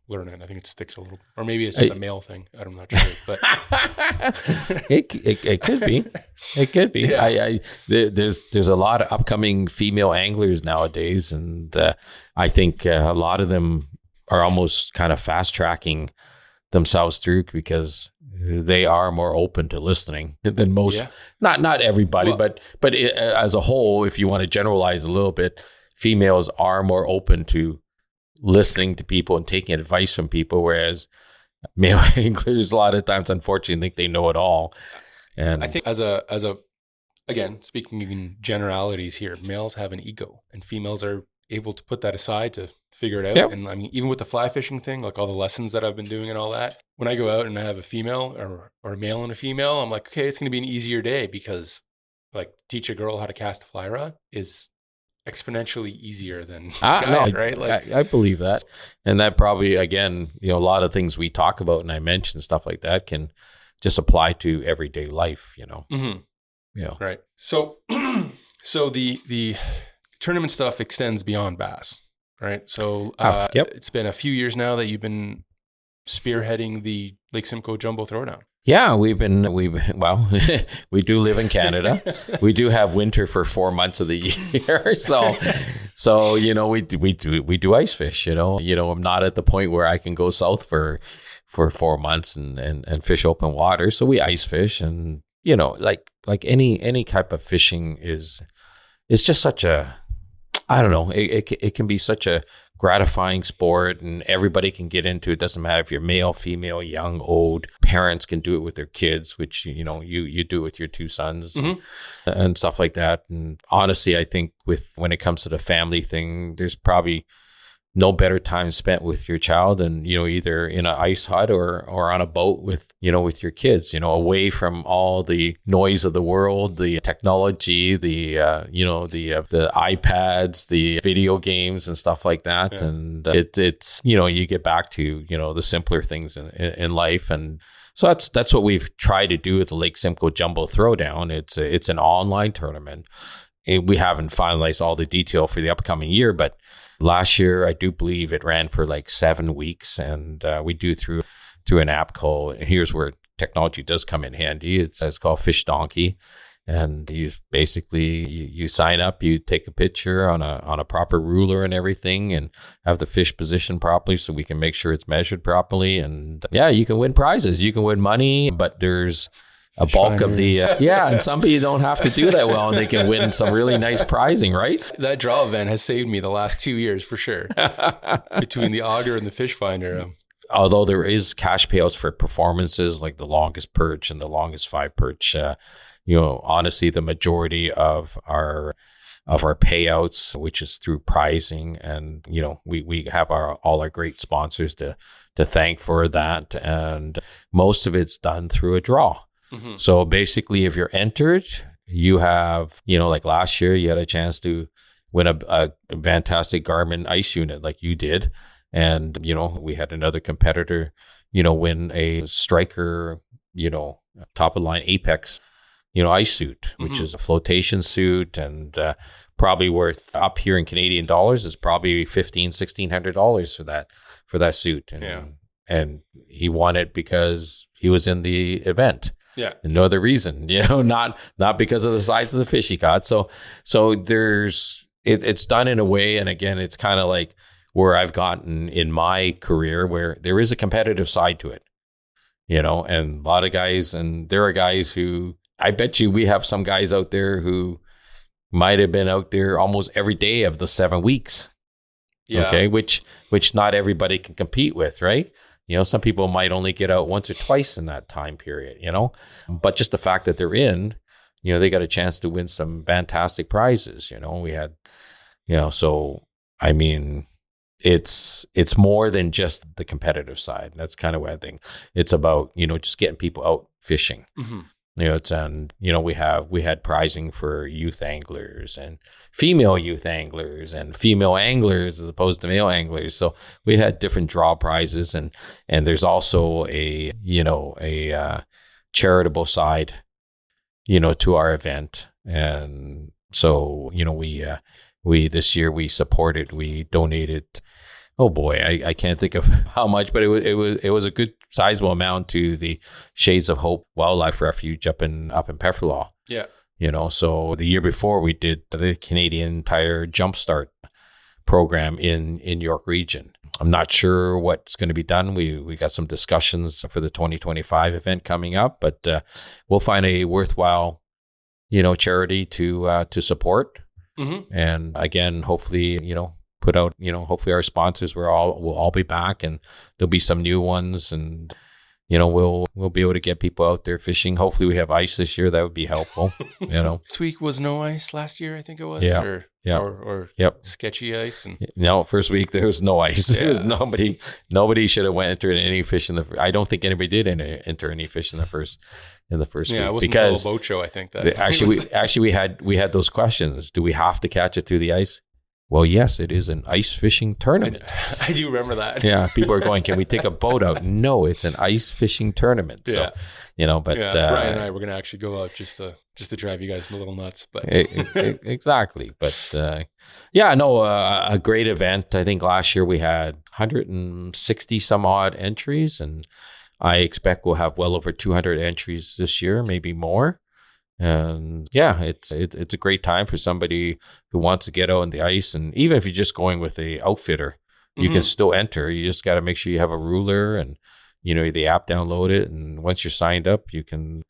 learn it. I think it sticks a little, or maybe it's just a male thing. I'm not sure, but it could be. It could be. Yeah. There's a lot of upcoming female anglers nowadays, and I think a lot of them are almost kind of fast tracking themselves through because they are more open to listening than most. Yeah. Not everybody, well, but as a whole, if you want to generalize a little bit, females are more open to listening to people and taking advice from people, whereas male anglers a lot of times, unfortunately, think they know it all. And I think as a again, speaking in generalities here, males have an ego and females are able to put that aside to figure it out. Yep. And I mean, even with the fly fishing thing, like all the lessons that I've been doing and all that, when I go out and I have a female or a male and a female, I'm like, okay, it's going to be an easier day because like teach a girl how to cast a fly rod is exponentially easier than guy, right? Like I believe that. And that probably, again, a lot of things we talk about and I mention stuff like that can just apply to everyday life, Mm-hmm. Yeah. Right. So, so the tournament stuff extends beyond bass, right? So Yep. It's been a few years now that you've been spearheading the Lake Simcoe Jumbo Throwdown. Yeah, we we do live in Canada. We do have winter for 4 months of the year. So we do ice fish, I'm not at the point where I can go south for 4 months and fish open water. So we ice fish, and like any type of fishing is just such a, I don't know, it can be such a gratifying sport, and everybody can get into it. Doesn't matter if you're male, female, young, old. Parents can do it with their kids, which you do with your two sons, Mm-hmm. and stuff like that. And honestly, I think when it comes to the family thing, there's probably no better time spent with your child than, either in an ice hut or on a boat with your kids, away from all the noise of the world, the technology, the iPads, the video games and stuff like that. Yeah. And it's, you get back to, the simpler things in life. And so that's what we've tried to do with the Lake Simcoe Jumbo Throwdown. It's an online tournament. We haven't finalized all the detail for the upcoming year, but last year, I do believe it ran for like 7 weeks, and we do through an app called, here's where technology does come in handy. It's called Fish Donkey, and you basically you sign up, you take a picture on a proper ruler and everything, and have the fish positioned properly so we can make sure it's measured properly. And yeah, you can win prizes, you can win money, but there's a bulk of the and some people don't have to do that well, and they can win some really nice prizing, right? That draw event has saved me the last 2 years for sure. Between the auger and the fish finder. Although there is cash payouts for performances like the longest perch and the longest 5 perch, honestly, the majority of our payouts, which is through prizing, and we have all our great sponsors to thank for that, and most of it's done through a draw. Mm-hmm. So basically, if you're entered, you have, like last year, you had a chance to win a fantastic Garmin ice unit like you did. And, we had another competitor, win a Striker, top of line Apex, ice suit, which mm-hmm. is a flotation suit, and probably worth, up here in Canadian dollars, is probably $1,600 for that suit. And he won it because he was in the event. Yeah. And no other reason, not because of the size of the fish he caught. So it's done in a way. And again, it's kind of like where I've gotten in my career, where there is a competitive side to it, and a lot of guys, and there are guys who, I bet you we have some guys out there who might have been out there almost every day of the 7 weeks. Yeah. Okay. Which not everybody can compete with, right? Some people might only get out once or twice in that time period, but just the fact that they're in, they got a chance to win some fantastic prizes. We had, so I mean, it's more than just the competitive side. That's kind of what I think. It's about, just getting people out fishing. Mm-hmm. We had prizing for youth anglers and female youth anglers and female anglers as opposed to male anglers. So we had different draw prizes, and there's also a charitable side, to our event. And so, we this year we donated, oh boy, I can't think of how much, but it was a good sizable amount to the Shades of Hope Wildlife Refuge up in Pefferlaw. Yeah. So the year before we did the Canadian Tire Jumpstart program in York Region. I'm not sure what's going to be done. We got some discussions for the 2025 event coming up, but we'll find a worthwhile, charity to support. Mm-hmm. And again, hopefully, put out, hopefully our sponsors will all be back, and there'll be some new ones, and we'll be able to get people out there fishing. Hopefully we have ice this year. That would be helpful. This week was no ice last year, I think it was. Yeah. Or sketchy ice. And no, first week there was no ice. Yeah. There was nobody should have entered any fish I don't think anybody did enter any fish in the first week. It wasn't because until a boat show, I think that we had those questions. Do we have to catch it through the ice? Well, yes, it is an ice fishing tournament. I do remember that. Yeah, people are going, can we take a boat out? No, it's an ice fishing tournament. So, but Brian and I were going to actually go out just to drive you guys a little nuts. But exactly. But a great event. I think last year we had 160 some odd entries, and I expect we'll have well over 200 entries this year, maybe more. And it's a great time for somebody who wants to get out on the ice. And even if you're just going with a outfitter, you can still enter. You just got to make sure you have a ruler and, the app, download it. And once you're signed up, you can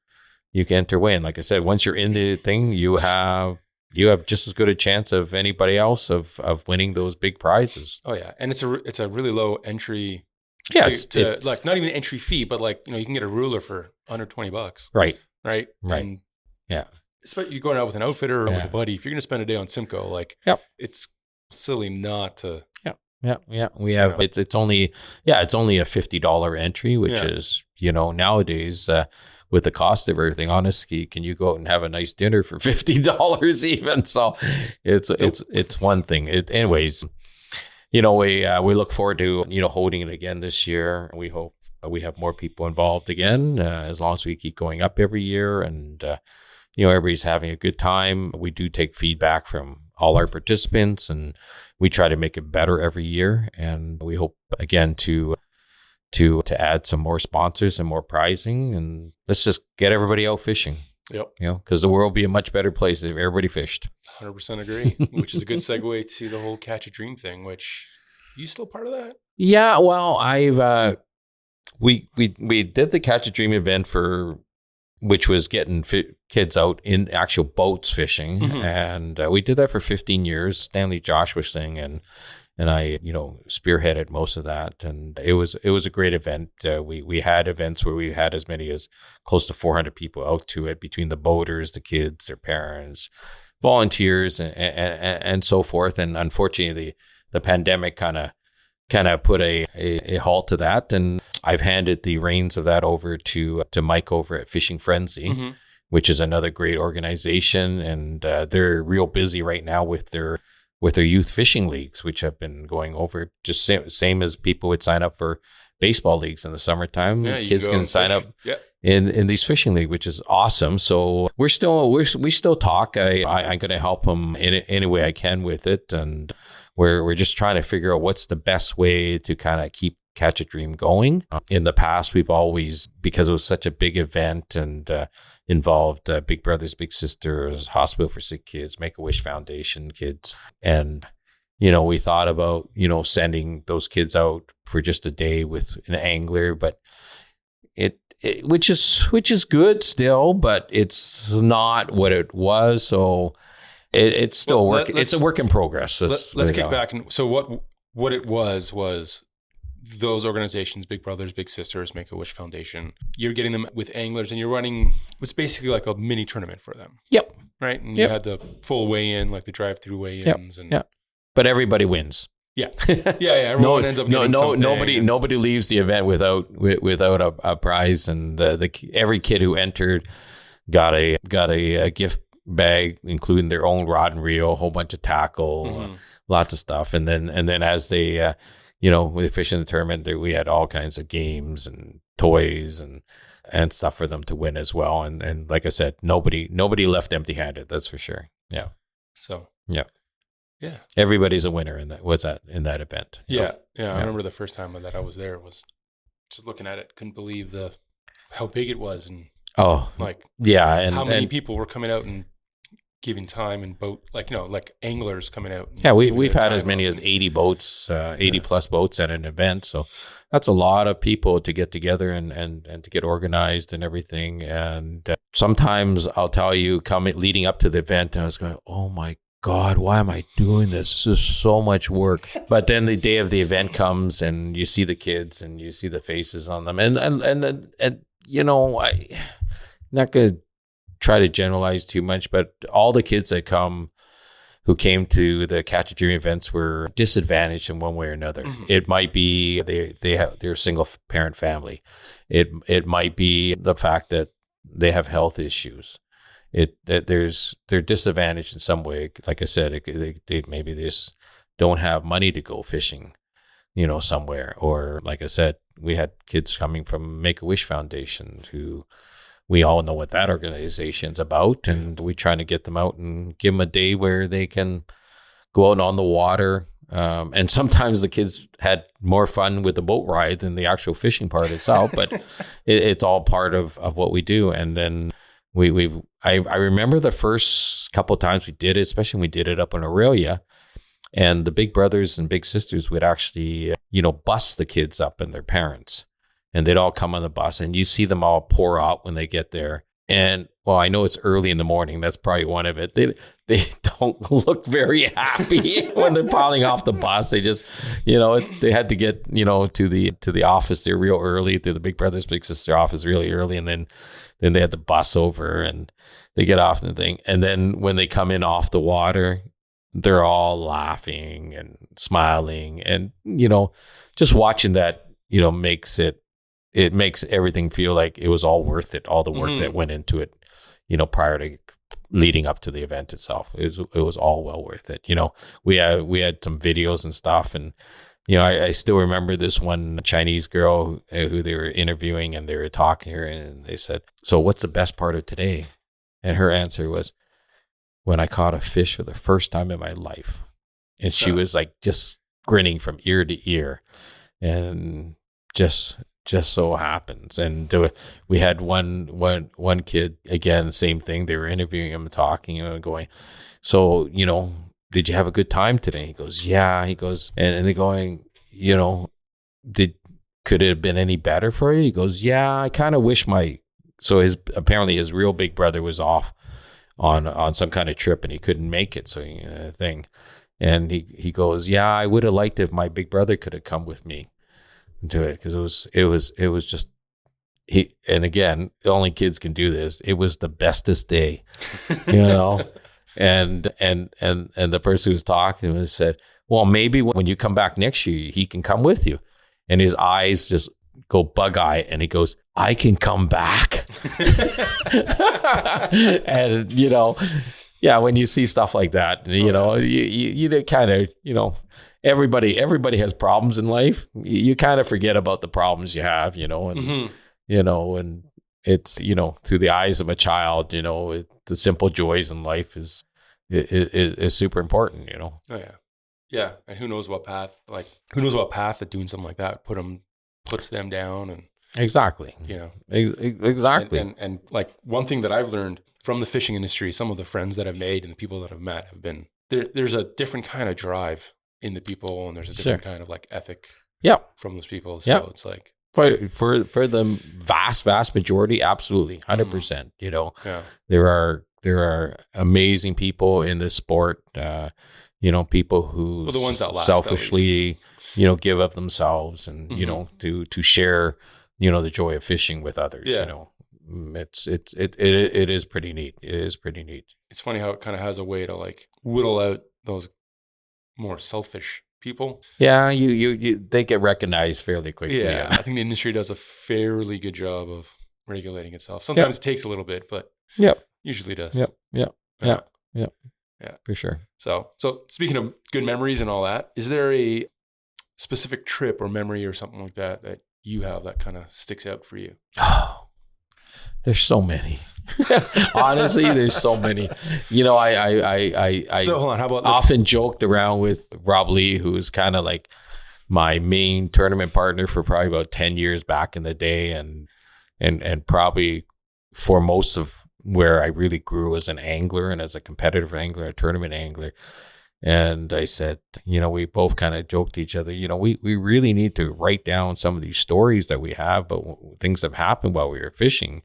enter away. And like I said, once you're in the thing, you have just as good a chance of anybody else of winning those big prizes. Oh yeah. And it's a really low entry. Yeah. Like not even entry fee, but you can get a ruler for under $20. Right. Right. And especially you're going out with an outfitter or with a buddy. If you're going to spend a day on Simcoe, it's silly not to. Yeah. We have it's only a $50 entry, which is nowadays with the cost of everything. Honestly, can you go out and have a nice dinner for $50 even? So it's one thing. Anyways, we look forward to holding it again this year. We hope we have more people involved again, as long as we keep going up every year and. Everybody's having a good time. We do take feedback from all our participants, and we try to make it better every year. And we hope again to add some more sponsors and more prizing, and let's just get everybody out fishing. Yep. Because the world will be a much better place if everybody fished. 100% agree. Which is a good segue to the whole Catch a Dream thing. Which you still part of that? Yeah. Well, we did the Catch a Dream event which was getting kids out in actual boats fishing. Mm-hmm. And we did that for 15 years. Stanley Josh was thing, and I, spearheaded most of that. And it was a great event. We had events where we had as many as close to 400 people out to it, between the boaters, the kids, their parents, volunteers, and so forth. And unfortunately, the pandemic kind of put a halt to that. And I've handed the reins of that over to Mike over at Fishing Frenzy, which is another great organization. And they're real busy right now with their youth fishing leagues, which have been going over just same as people would sign up for baseball leagues in the summertime. Yeah, kids can sign up in these fishing leagues, which is awesome. So we still talk. I'm going to help them in any way I can with it. And we're just trying to figure out what's the best way to kind of keep Catch a Dream going. In the past, we've always, because it was such a big event and involved Big Brothers Big Sisters, Hospital for Sick Kids, Make-A-Wish Foundation kids, and we thought about sending those kids out for just a day with an angler, but which is good still, but it's not what it was. So it's still it's a work in progress. Let's kick back. And so what it was those organizations, Big Brothers, Big Sisters, Make-A-Wish Foundation, you're getting them with anglers and you're running what's basically like a mini tournament for them. Yep. Right? And you had the full weigh-in, like the drive-through weigh-ins. But everybody wins. Yeah. Everyone ends up getting something. Nobody leaves the event without a prize. And every kid who entered got a gift bag, including their own rod and reel, a whole bunch of tackle, lots of stuff. And then as they with fishing the tournament, we had all kinds of games and toys and stuff for them to win as well. And like I said, nobody left empty-handed. That's for sure. Yeah. So yeah. Everybody's a winner in that. What's that in that event? Yeah. I remember the first time that I was there was just looking at it, couldn't believe how big it was, and how many people were coming out and giving time and boat, like anglers coming out. Yeah, we've had as many as 80 boats, 80 plus boats at an event. So that's a lot of people to get together and to get organized and everything. And sometimes I'll tell you, leading up to the event, I was going, oh my God, why am I doing this? This is so much work. But then the day of the event comes and you see the kids and you see the faces on them. And you know, I'm not going to try to generalize too much, but all the kids that who came to the Catch a Dream events were disadvantaged in one way or another. Mm-hmm. It might be they're a single parent family. It might be the fact that they have health issues. They're disadvantaged in some way. Like I said, they maybe they just don't have money to go fishing, you know, somewhere. Or like I said, we had kids coming from Make-A-Wish Foundation who we all know what that organization's about, and we're trying to get them out and give them a day where they can go out on the water. And sometimes the kids had more fun with the boat ride than the actual fishing part itself, but it's all part of what we do. And then I remember the first couple of times we did it, especially when we did it up in Aurelia, and the big brothers and big sisters would actually, you know, bus the kids up and their parents. And they'd all come on the bus, and you see them all pour out when they get there. And, well, I know it's early in the morning. That's probably one of it. They don't look very happy when they're piling off the bus. They just, you know, they had to get, you know, to the office there real early, to the big brother's big sister office really early. And then they had the bus over, and they get off the thing. And then when they come in off the water, they're all laughing and smiling. And, you know, just watching that, you know, makes everything feel like it was all worth it, all the work that went into it, you know, prior to leading up to the event itself. It was all well worth it. You know, we had some videos and stuff, and, you know, I still remember this one Chinese girl who they were interviewing, and they were talking to her, and they said, "So what's the best part of today?" And her answer was, "When I caught a fish for the first time in my life." And she was like just grinning from ear to ear, and just so happens. And we had one kid, again, same thing. They were interviewing him and talking and going, "So, you know, did you have a good time today?" He goes, "Yeah." He goes, and they're going, "You know, could it have been any better for you?" He goes, "Yeah, I kind of wish so apparently his real big brother was off on some kind of trip and he couldn't make it. So thing. And he goes, "Yeah, I would have liked if my big brother could have come with me to it, because it was just and again, only kids can do this. It was the bestest day, you know." and the person who was talking said, "Well, maybe when you come back next year, he can come with you." And his eyes just go bug eye, and he goes, "I can come back." And, you know, yeah, when you see stuff like that, you know, you kind of, you know, everybody has problems in life. You kind of forget about the problems you have, you know, and, you know, and it's, you know, through the eyes of a child, you know, the simple joys in life is super important, you know? Oh, yeah. Yeah. And who knows what path that doing something like that puts them down. And exactly, you know, exactly. And like one thing that I've learned from the fishing industry, some of the friends that I've made and the people that I've met have been there's a different kind of drive in the people, and there's a different kind of like ethic from those people. So it's like for the vast majority, absolutely 100%. You know, there are amazing people in this sport. You know, people who the ones that last, selfishly, you know, give of themselves and you know, to share, you know, the joy of fishing with others. You know, it is pretty neat. It is pretty neat. It's funny how it kind of has a way to like whittle out those more selfish people. Yeah, they get recognized fairly quickly. Yeah, I think the industry does a fairly good job of regulating itself. Sometimes it takes a little bit, but usually does. Yeah, for sure. So speaking of good memories and all that, is there a specific trip or memory or something like that that you have that kind of sticks out for you? Oh, there's so many. Honestly, there's so many. You know, I so hold on, how about this? Often joked around with Rob Lee, who's kind of like my main tournament partner for probably about 10 years back in the day, and probably for most of where I really grew as an angler and as a competitive angler, a tournament angler. And I said, you know, we both kind of joked to each other, you know, we really need to write down some of these stories that we have, but things that have happened while we were fishing.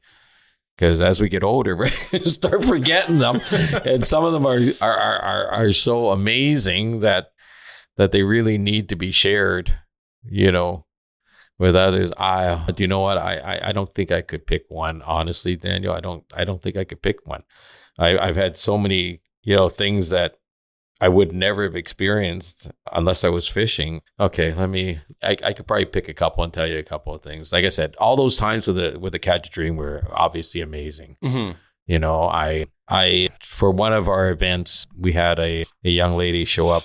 because as we get older, we're going to start forgetting them. And some of them are so amazing that they really need to be shared, with others. Do you know what? I don't think I could pick one, honestly, Daniel. I don't think I could pick one. I've had so many, things that I would never have experienced unless I was fishing. Okay, I could probably pick a couple and tell you a couple of things. Like I said, all those times with the Catch a Dream were obviously amazing. Mm-hmm. I for one of our events, we had a young lady show up,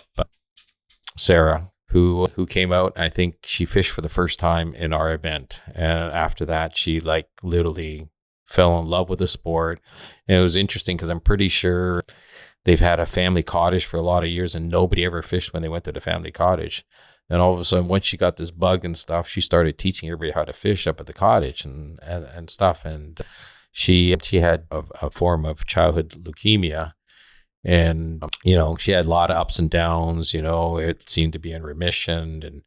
Sarah, who came out. I think she fished for the first time in our event. And after that, she literally fell in love with the sport. And it was interesting because I'm pretty sure they've had a family cottage for a lot of years and nobody ever fished when they went to the family cottage. And all of a sudden, once she got this bug and stuff, she started teaching everybody how to fish up at the cottage and stuff. And she had a form of childhood leukemia. And, she had a lot of ups and downs, it seemed to be in remission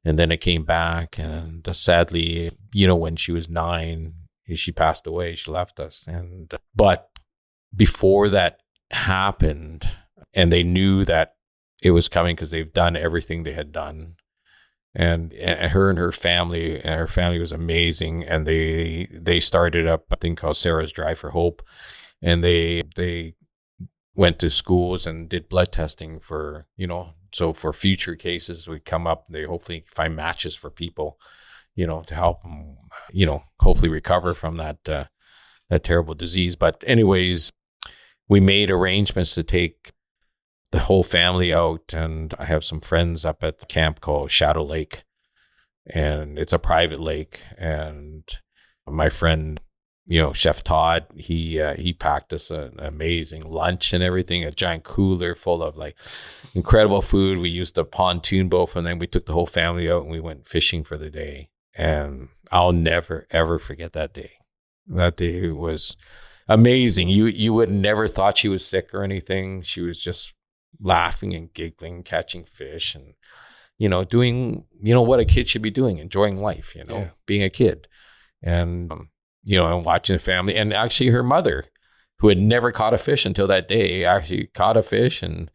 and then it came back. And sadly, when she was 9, she passed away. She left us. But before that happened, and they knew that it was coming because they've done everything they had done. And her and her family was amazing. And they started up a thing called Sarah's Drive for Hope. And they went to schools and did blood testing for, so for future cases we come up, they hopefully find matches for people, to help them, hopefully recover from that terrible disease. But anyways, we made arrangements to take the whole family out, and I have some friends up at the camp called Shadow Lake, and it's a private lake. And my friend, Chef Todd, he packed us an amazing lunch and everything, a giant cooler full of incredible food. We used a pontoon boat, and then we took the whole family out and we went fishing for the day. And I'll never, ever forget that day. That day was amazing. You would never thought she was sick or anything. She was just laughing and giggling, catching fish and, doing, what a kid should be doing, enjoying life, being a kid. And, and watching the family. And actually her mother, who had never caught a fish until that day, actually caught a fish and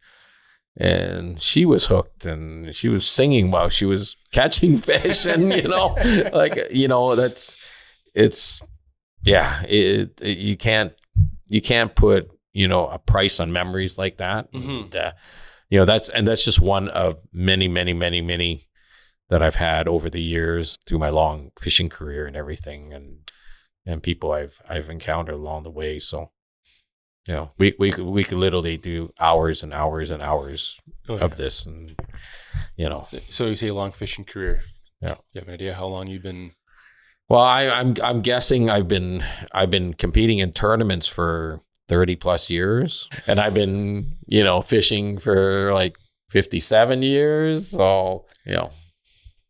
she was hooked and she was singing while she was catching fish. And, you can't put, a price on memories like that. Mm-hmm. And, that's just one of many, many, many, many that I've had over the years through my long fishing career and everything. And people I've encountered along the way. So, we could literally do hours and hours and hours of this, and So you say a long fishing career. Yeah. You have an idea how long you've been? Well, I'm guessing I've been competing in tournaments for 30 plus years, and I've been fishing for 57 years. So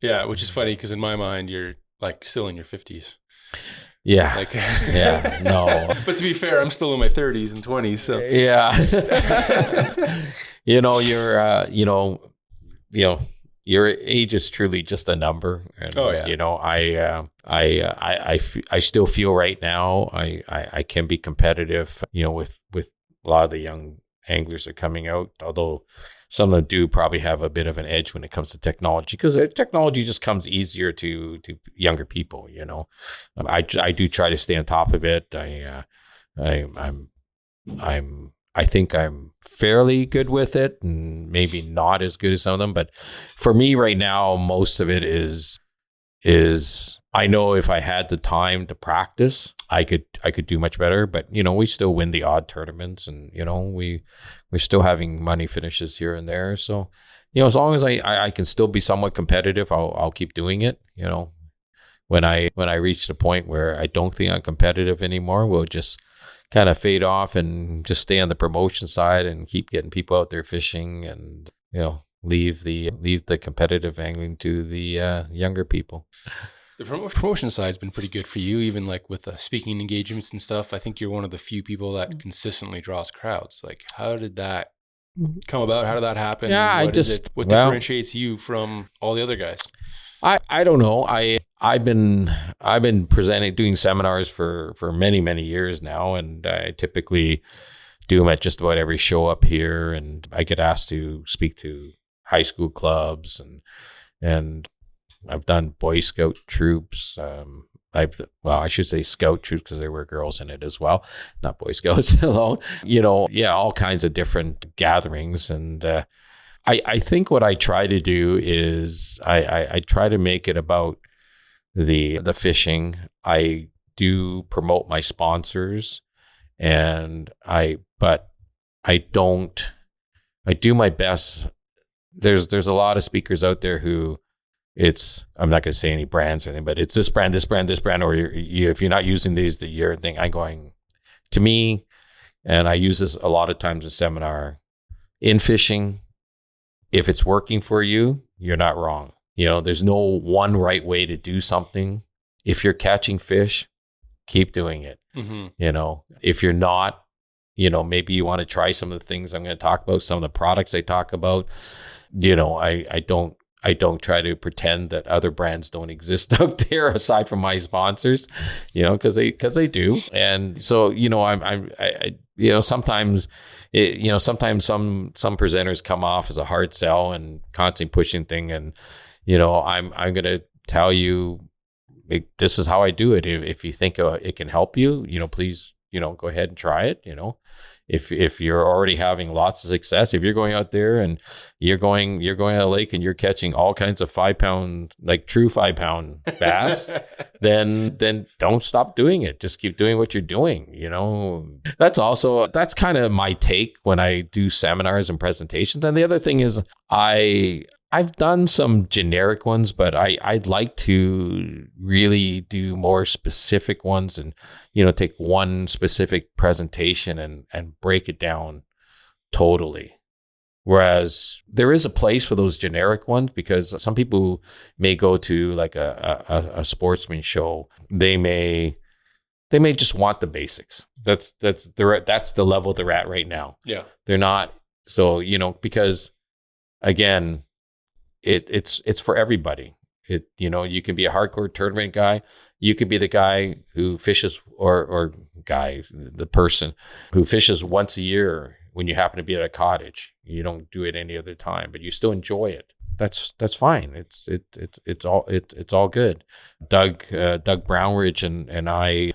Yeah, which is funny because in my mind you're still in your 50s. Yeah. Yeah. No. But to be fair, I'm still in my 30s and 20s. So yeah. Your age is truly just a number. And, I still feel right now I can be competitive, with a lot of the young anglers that are coming out, although some of them do probably have a bit of an edge when it comes to technology, because technology just comes easier to younger people. I do try to stay on top of it. I think I'm fairly good with it, and maybe not as good as some of them. But for me right now, most of it is I know if I had the time to practice, I could do much better. But we still win the odd tournaments, and we're still having money finishes here and there. So as long as I can still be somewhat competitive, I'll keep doing it. When I reach the point where I don't think I'm competitive anymore, we'll just kind of fade off and just stay on the promotion side and keep getting people out there fishing, and leave the competitive angling to the younger people. The promotion side has been pretty good for you, even with speaking engagements and stuff. I think you're one of the few people that consistently draws crowds. How did that come about? How did that happen? Yeah, what differentiates you from all the other guys? I don't know. I've been doing seminars for many years now, and I typically do them at just about every show up here. And I get asked to speak to high school clubs, and I've done Boy Scout troops. I should say Scout troops because there were girls in it as well, not Boy Scouts alone. All kinds of different gatherings. And I think what I try to do is I try to make it about the fishing. I do promote my sponsors, but I do my best. There's a lot of speakers out there who I'm not going to say any brands or anything, but it's this brand, or if you're not using these, your thing. I'm going, to me, and I use this a lot of times in seminar, in fishing, if it's working for you, you're not wrong. There's no one right way to do something. If you're catching fish, keep doing it. If you're not, maybe you want to try some of the things I'm going to talk about, some of the products I talk about. I don't try to pretend that other brands don't exist out there aside from my sponsors, because they do. And so, sometimes some presenters come off as a hard sell and constantly pushing thing. And, I'm going to tell you, this is how I do it. If you think it can help you, please, go ahead and try it. If you're already having lots of success, if you're going out there and you're going to a lake and you're catching all kinds of 5-pound, like true 5-pound bass, then don't stop doing it. Just keep doing what you're doing. That's kind of my take when I do seminars and presentations. And the other thing is I've done some generic ones, but I'd like to really do more specific ones and, take one specific presentation and break it down totally. Whereas there is a place for those generic ones, because some people may go to like a sportsman show. They may just want the basics. That's the level they're at right now. Yeah. They're not. So, because again, it's for everybody. You can be a hardcore tournament guy. You could be the guy who fishes the person who fishes once a year when you happen to be at a cottage. You don't do it any other time, but you still enjoy it. That's fine. It's all good. Doug Brownridge and I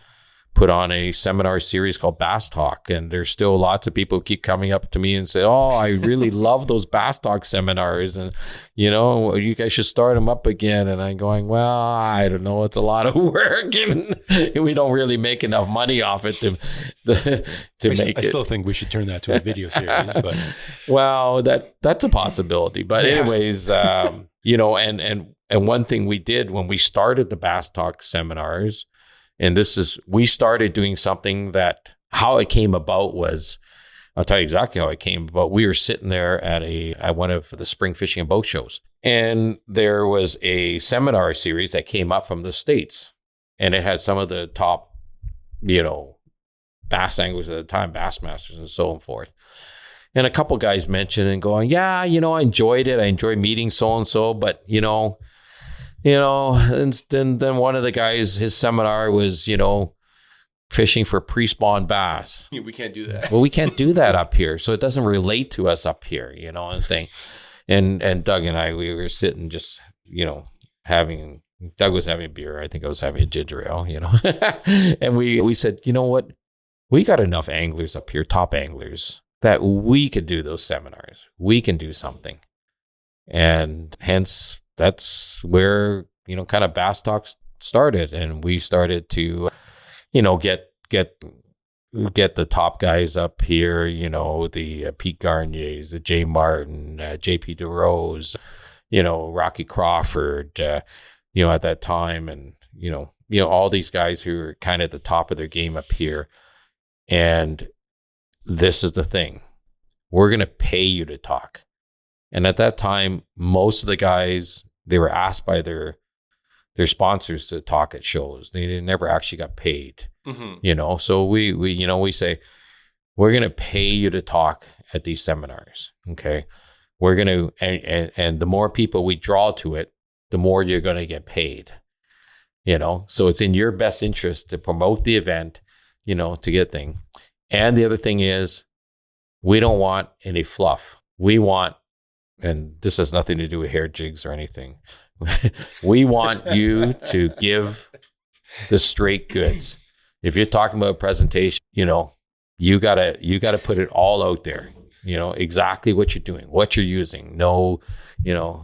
put on a seminar series called Bass Talk, and there's still lots of people who keep coming up to me and say, "Oh, I really love those Bass Talk seminars, and you guys should start them up again." And I'm going, "Well, I don't know, it's a lot of work, and we don't really make enough money off it to make it." I still think we should turn that to a video series, but well, that's a possibility. But anyways, and one thing we did when we started the Bass Talk seminars. And we started doing something that how it came about was, I'll tell you exactly how it came about. We were sitting there at one of the spring fishing and boat shows, and there was a seminar series that came up from the States, and it had some of the top, bass anglers at the time, bass masters and so forth. And a couple guys mentioned and going, "Yeah, I enjoyed it. I enjoyed meeting so-and-so, but, and then one of the guys, his seminar was, fishing for pre-spawn bass." We can't do that. Well, we can't do that up here. So it doesn't relate to us up here, and thing. And Doug and I, we were sitting just, Doug was having a beer. I think I was having a ginger ale, and we said, "You know what? We got enough anglers up here, top anglers, that we could do those seminars. We can do something." And hence, that's where, kind of Bass Talk started. And we started to, get the top guys up here, the Pete Garniers, the Jay Martin, JP DeRose, Rocky Crawford, at that time. And, all these guys who are kind of at the top of their game up here. And this is the thing. We're going to pay you to talk. And at that time, most of the guys, they were asked by their sponsors to talk at shows. They never actually got paid, So we say, we're going to pay you to talk at these seminars. Okay. We're going to, and the more people we draw to it, the more you're going to get paid. So it's in your best interest to promote the event, to get thing. And the other thing is, we don't want any fluff. We want, and this has nothing to do with hair jigs or anything. We want you to give the straight goods. If you're talking about a presentation, you gotta put it all out there. Exactly what you're doing, what you're using. No,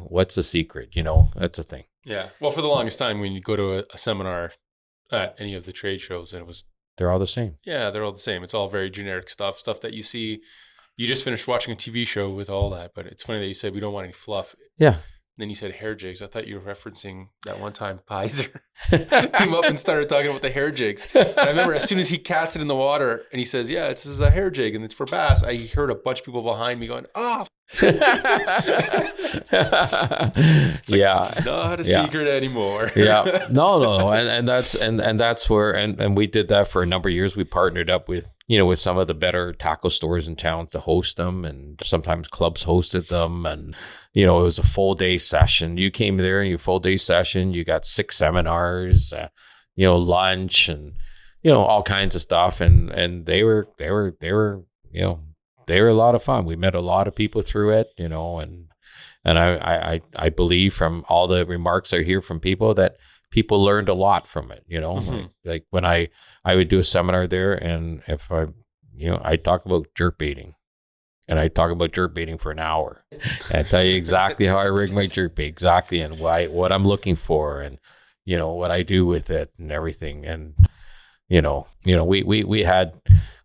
what's the secret? That's a thing. Yeah. Well, for the longest time, when you go to a seminar at any of the trade shows, and they're all the same. Yeah, they're all the same. It's all very generic stuff that you see. You just finished watching a TV show with all that, but it's funny that you said we don't want any fluff. Yeah. Then you said hair jigs. I thought you were referencing that one time Pizer came up and started talking about the hair jigs. And I remember as soon as he cast it in the water and he says, yeah, this is a hair jig and it's for bass, I heard a bunch of people behind me going, oh. It's like, it's not a secret anymore. Yeah. No. And that's where, and we did that for a number of years. We partnered up with some of the better tackle stores in town to host them, and sometimes clubs hosted them. And, it was a full day session. You came there and your full day session, you got 6 seminars, lunch and, all kinds of stuff. And they were a lot of fun. We met a lot of people through it, and I believe from all the remarks I hear from people that people learned a lot from it, mm-hmm. like when I would do a seminar there, and if I talk about jerk baiting, and I talk about jerk baiting for an hour, and I tell you exactly how I rig my jerk bait, exactly, and what I'm looking for, and what I do with it and everything. And we had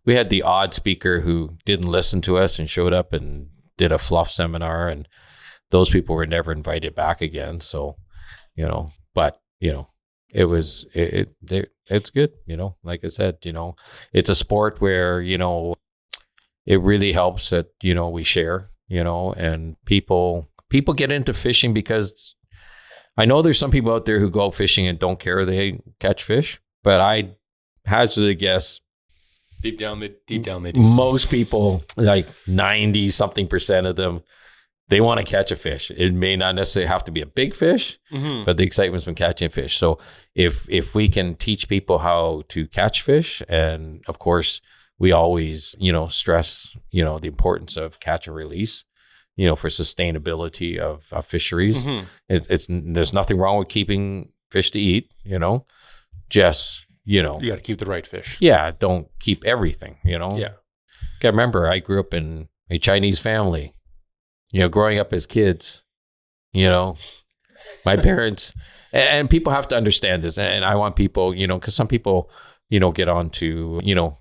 the odd speaker who didn't listen to us and showed up and did a fluff seminar, and those people were never invited back again. So, but it's good, like I said, it's a sport where, it really helps that, we share, and people get into fishing because I know there's some people out there who go out fishing and don't care they catch fish, but I hazard a guess, deep down they do. Most people, like 90% of them, they want to catch a fish. It may not necessarily have to be a big fish, mm-hmm. but the excitement's from catching fish. So if we can teach people how to catch fish, and of course we always, stress, the importance of catch and release, for sustainability of fisheries. Mm-hmm. There's nothing wrong with keeping fish to eat, just, you got to keep the right fish. Yeah. Don't keep everything, Yeah. Gotta remember, I grew up in a Chinese family. Growing up as kids, my parents, and people have to understand this. And I want people, because some people, get onto,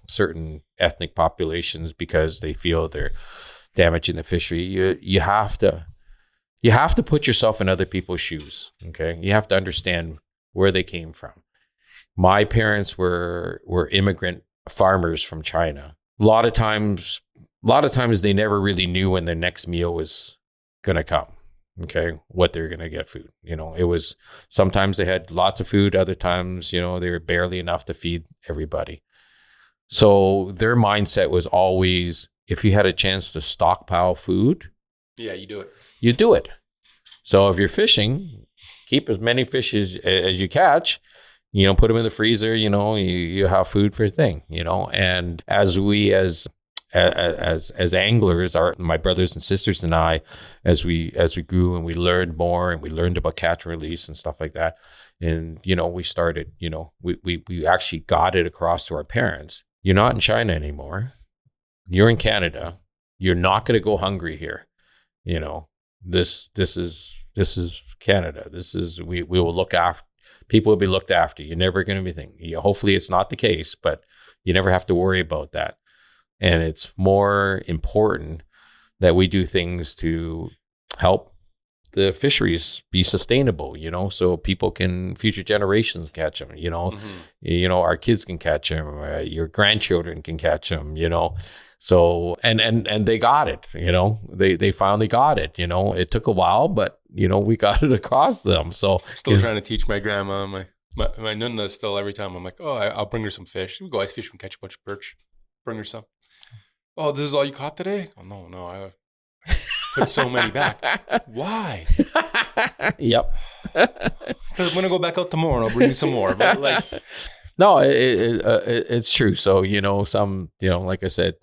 certain ethnic populations because they feel they're damaging the fishery. You have to put yourself in other people's shoes. Okay. You have to understand where they came from. My parents were immigrant farmers from China. A lot of times they never really knew when their next meal was going to come, what they're going to get food. It was, sometimes they had lots of food. Other times, they were barely enough to feed everybody. So their mindset was always, if you had a chance to stockpile food. Yeah, you do it. You do it. So if you're fishing, keep as many fish as you catch, put them in the freezer, you have food for a thing, and as we, as anglers, my brothers and sisters and I, as we grew and we learned more and we learned about catch and release and stuff like that, and we started, we actually got it across to our parents. You're not in China anymore. You're in Canada. You're not going to go hungry here. This is Canada. This is, we will look after. People will be looked after. You're never going to be thinking. Hopefully, it's not the case, but you never have to worry about that. And it's more important that we do things to help the fisheries be sustainable, so people can, future generations catch them, mm-hmm. Our kids can catch them, your grandchildren can catch them, so, and they got it, they finally got it, it took a while, but, we got it across them. So still trying to teach my grandma, my nonna still, every time I'm like, I'll bring her some fish. We go ice fishing, catch a bunch of perch, bring her some. Oh, this is all you caught today? Oh, no. I put so many back. Why? Yep. Because I'm going to go back out tomorrow and I'll bring you some more. But like, no, it's true. So, some, like I said,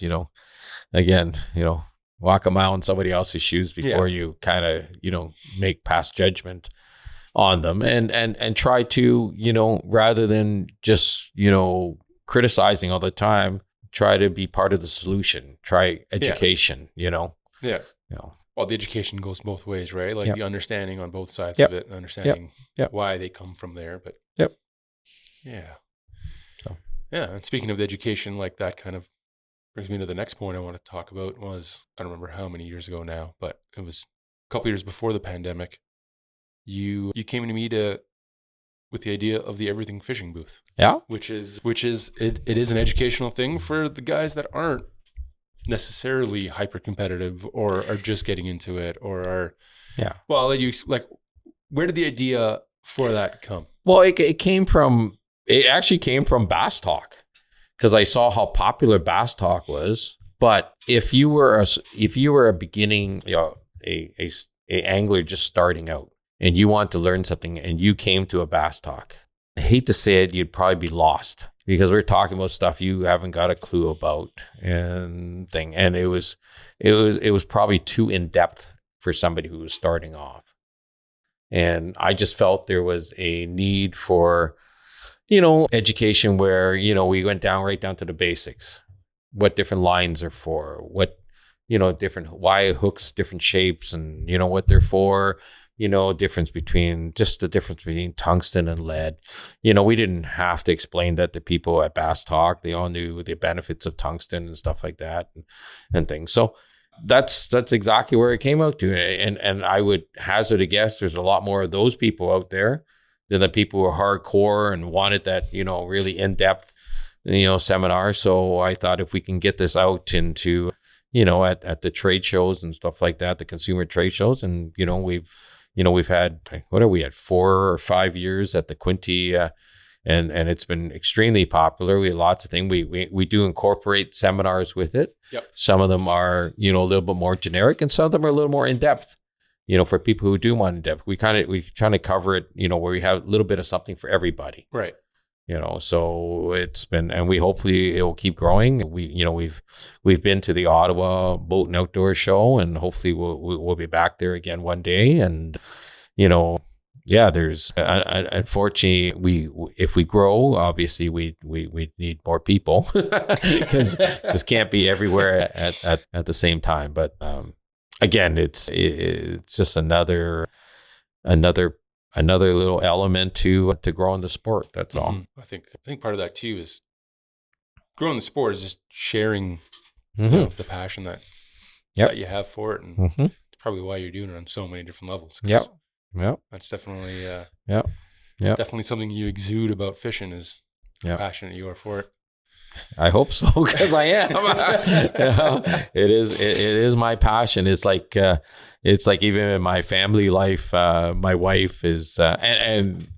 again, walk a mile in somebody else's shoes before you kind of, make past judgment on them and try to, rather than just, criticizing all the time, try to be part of the solution, try education, Yeah. Well, the education goes both ways, right? Like the understanding on both sides Yep. of it, and understanding Yep. why they come from there. But yeah. So. Yeah. And speaking of education, like that kind of brings me to the next point I want to talk about was, I don't remember how many years ago now, but it was a couple years before the pandemic. You came to me with the idea of the everything fishing booth. Yeah. Which is it is an educational thing for the guys that aren't necessarily hyper competitive or are just getting into it or are well, I'll let you where did the idea for that come? Well, it actually came from Bass Talk, because I saw how popular Bass Talk was. But if you were a beginning, a angler just starting out and you want to learn something and you came to a Bass Talk, I hate to say it, you'd probably be lost, because we're talking about stuff you haven't got a clue about and it was probably too in depth for somebody who was starting off. And I just felt there was a need for, education where, we went right down to the basics, what different lines are for, what, why hooks, different shapes, and, what they're for, difference between tungsten and lead. We didn't have to explain that to people at Bass Talk. They all knew the benefits of tungsten and stuff like that and things. So that's exactly where it came out to. And I would hazard a guess there's a lot more of those people out there than the people who are hardcore and wanted that, really in-depth, seminar. So I thought if we can get this out into, at the trade shows and stuff like that, the consumer trade shows, and, we've had, what are we at, 4 or 5 years at the Quinty, and it's been extremely popular. We have lots of things. We do incorporate seminars with it. Yep. Some of them are, a little bit more generic, and some of them are a little more in-depth, for people who do want in-depth. We try to cover it, where we have a little bit of something for everybody. Right. So it's been, and we hopefully it will keep growing. We've been to the Ottawa Boat and Outdoor Show, and hopefully we'll be back there again one day. And there's unfortunately if we grow, obviously we need more people, because this can't be everywhere at the same time. But again, it's just another little element to growing the sport. That's all. I think part of that too is growing the sport is just sharing the passion that you have for it, and it's probably why you're doing it on so many different levels. Yep. That's definitely definitely something you exude about fishing is how passionate you are for it. I hope so, because I am. It is my passion. It's like even in my family life, my wife is, and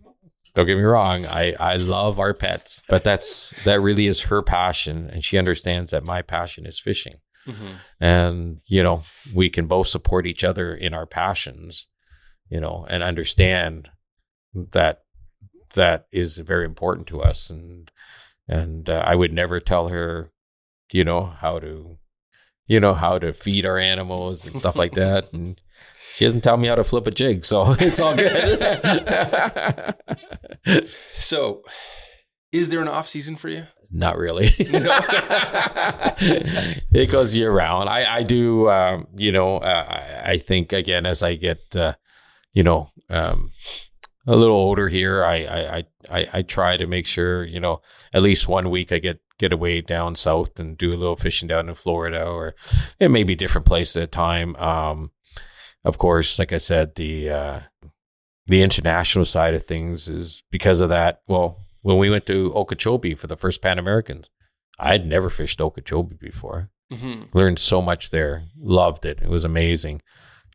don't get me wrong, I love our pets, but that really is her passion, and she understands that my passion is fishing. And we can both support each other in our passions, and understand that is very important to us. And I would never tell her, how to feed our animals and stuff like that. And she doesn't tell me how to flip a jig, so it's all good. So, is there an off season for you? Not really. It goes year round. I do. I think, again, as I get, a little older here, I try to make sure, at least 1 week I get away down south and do a little fishing down in Florida, or it may be different places at a time. Of course, like I said, the international side of things is because of that. Well, when we went to Okeechobee for the first Pan Americans, I had never fished Okeechobee before. Learned so much there. Loved it. It was amazing.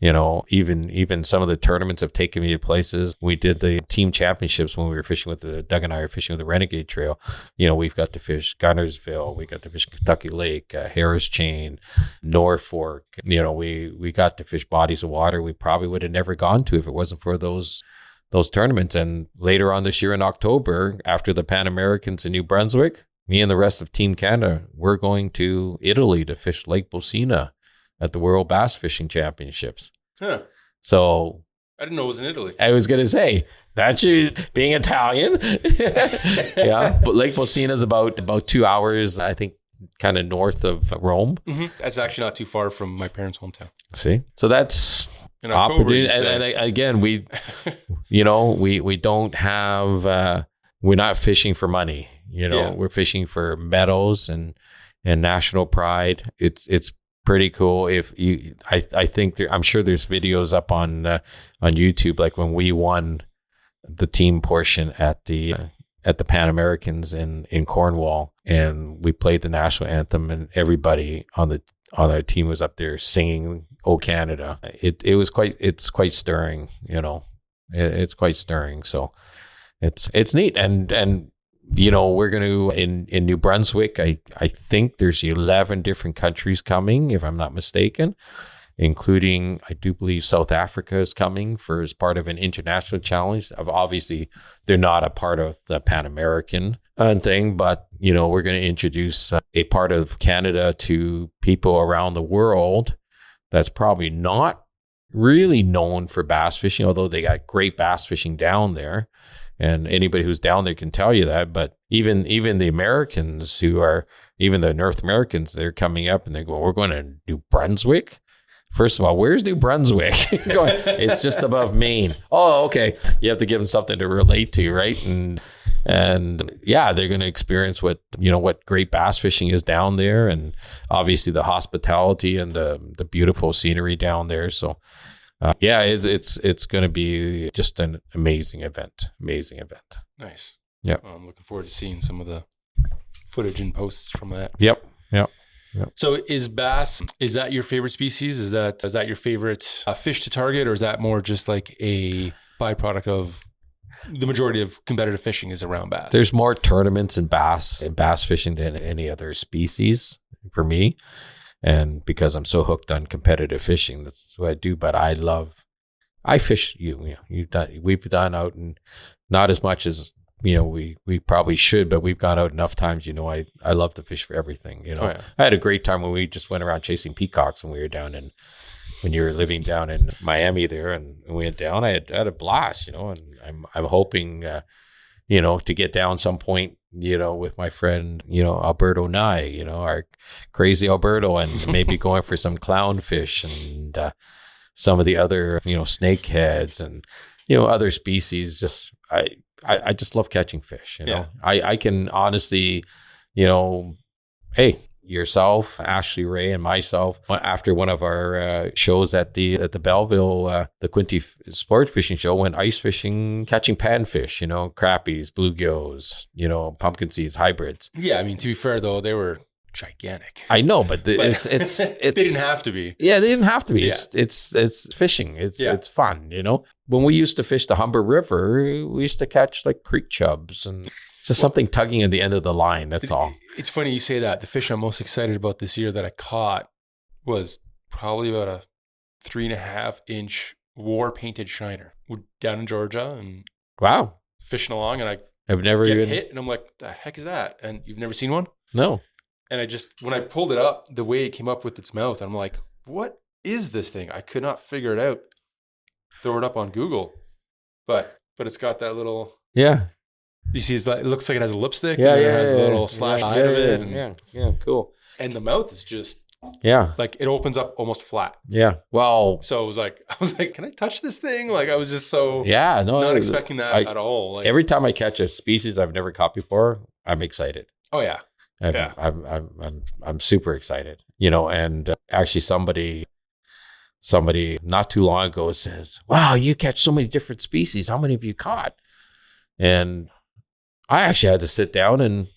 even some of the tournaments have taken me to places. We did the team championships when we were fishing with Doug and I were fishing with the Renegade Trail. We've got to fish Gunnersville, we got to fish Kentucky Lake, Harris Chain, Norfolk. We got to fish bodies of water we probably would have never gone to if it wasn't for those tournaments. And later on this year in October, after the Pan Americans in New Brunswick, me and the rest of Team Canada, we're going to Italy to fish Lake Bolsena at the World Bass Fishing Championships. Huh. So I didn't know it was in Italy. I was going to say, that you being Italian. Yeah. But Lake Bolsena is about 2 hours, I think, kind of north of Rome. Mm-hmm. That's actually not too far from my parents' hometown. See? So that's in October. And again, we don't have, we're not fishing for money. We're fishing for medals and national pride. It's pretty cool. I think I'm sure there's videos up on YouTube, like when we won the team portion at the Pan Americans in Cornwall, and we played the national anthem, and everybody on our team was up there singing "O Canada." It's quite stirring. It's quite stirring. So it's neat, and we're going to, in New Brunswick, I think there's 11 different countries coming, if I'm not mistaken, including, I do believe South Africa is coming as part of an international challenge. Obviously, they're not a part of the Pan American thing, but, we're going to introduce a part of Canada to people around the world that's probably not really known for bass fishing, although they got great bass fishing down there. And anybody who's down there can tell you that. But even the Americans even the North Americans, they're coming up and they go, we're going to New Brunswick. First of all, where's New Brunswick? It's just above Maine. Oh, okay. You have to give them something to relate to, right? And yeah, they're going to experience what great bass fishing is down there, and obviously the hospitality and the beautiful scenery down there. So it's going to be just an amazing event. Nice. Yeah. Well, I'm looking forward to seeing some of the footage and posts from that. Yep. So is bass, is that your favorite species? Is that your favorite fish to target, or is that more just like a byproduct of the majority of competitive fishing is around bass? There's more tournaments in bass fishing than any other species for me. And because I'm so hooked on competitive fishing, that's what I do. But I fish. We've done out, and not as much as we probably should, but we've gone out enough times. I love to fish for everything. Oh, yeah. I had a great time when we just went around chasing peacocks when we were when you were living down in Miami there, and we went down. I had a blast, and I'm hoping to get down some point, with my friend, Alberto Nye, our crazy Alberto, and maybe going for some clownfish and some of the other, snakeheads and, other species. Just, I just love catching fish, Yeah. I can honestly, hey, yourself, Ashley Ray, and myself, after one of our shows at the Belleville, the Quinty Sport Fishing Show, went ice fishing, catching panfish, crappies, bluegills, pumpkin seeds, hybrids. Yeah, I mean, to be fair though, they were gigantic. I know, but it's they didn't have to be. Yeah, they didn't have to be. Yeah. It's fishing. It's fun, When we used to fish the Humber River, we used to catch like creek chubs and just something tugging at the end of the line. That's all. It's funny you say that. The fish I'm most excited about this year that I caught was probably about a 3.5-inch war painted shiner. We're down in Georgia and wow, fishing along, and I've never get even hit, and I'm like, the heck is that? And you've never seen one? No. And when I pulled it up, the way it came up with its mouth, I'm like, what is this thing? I could not figure it out. Throw it up on Google, but it's got that little. Yeah. You see, it looks like it has a lipstick. Yeah, and yeah, it has yeah, a little yeah, slash yeah, eye of it. Yeah, And, yeah, cool. And the mouth is just like it opens up almost flat. Yeah. Well. So I was like, can I touch this thing? Like I was just so not expecting that at all. Like, every time I catch a species I've never caught before, I'm excited. Oh yeah. I'm super excited. And actually somebody not too long ago says, wow, you catch so many different species. How many have you caught? And I actually had to sit down and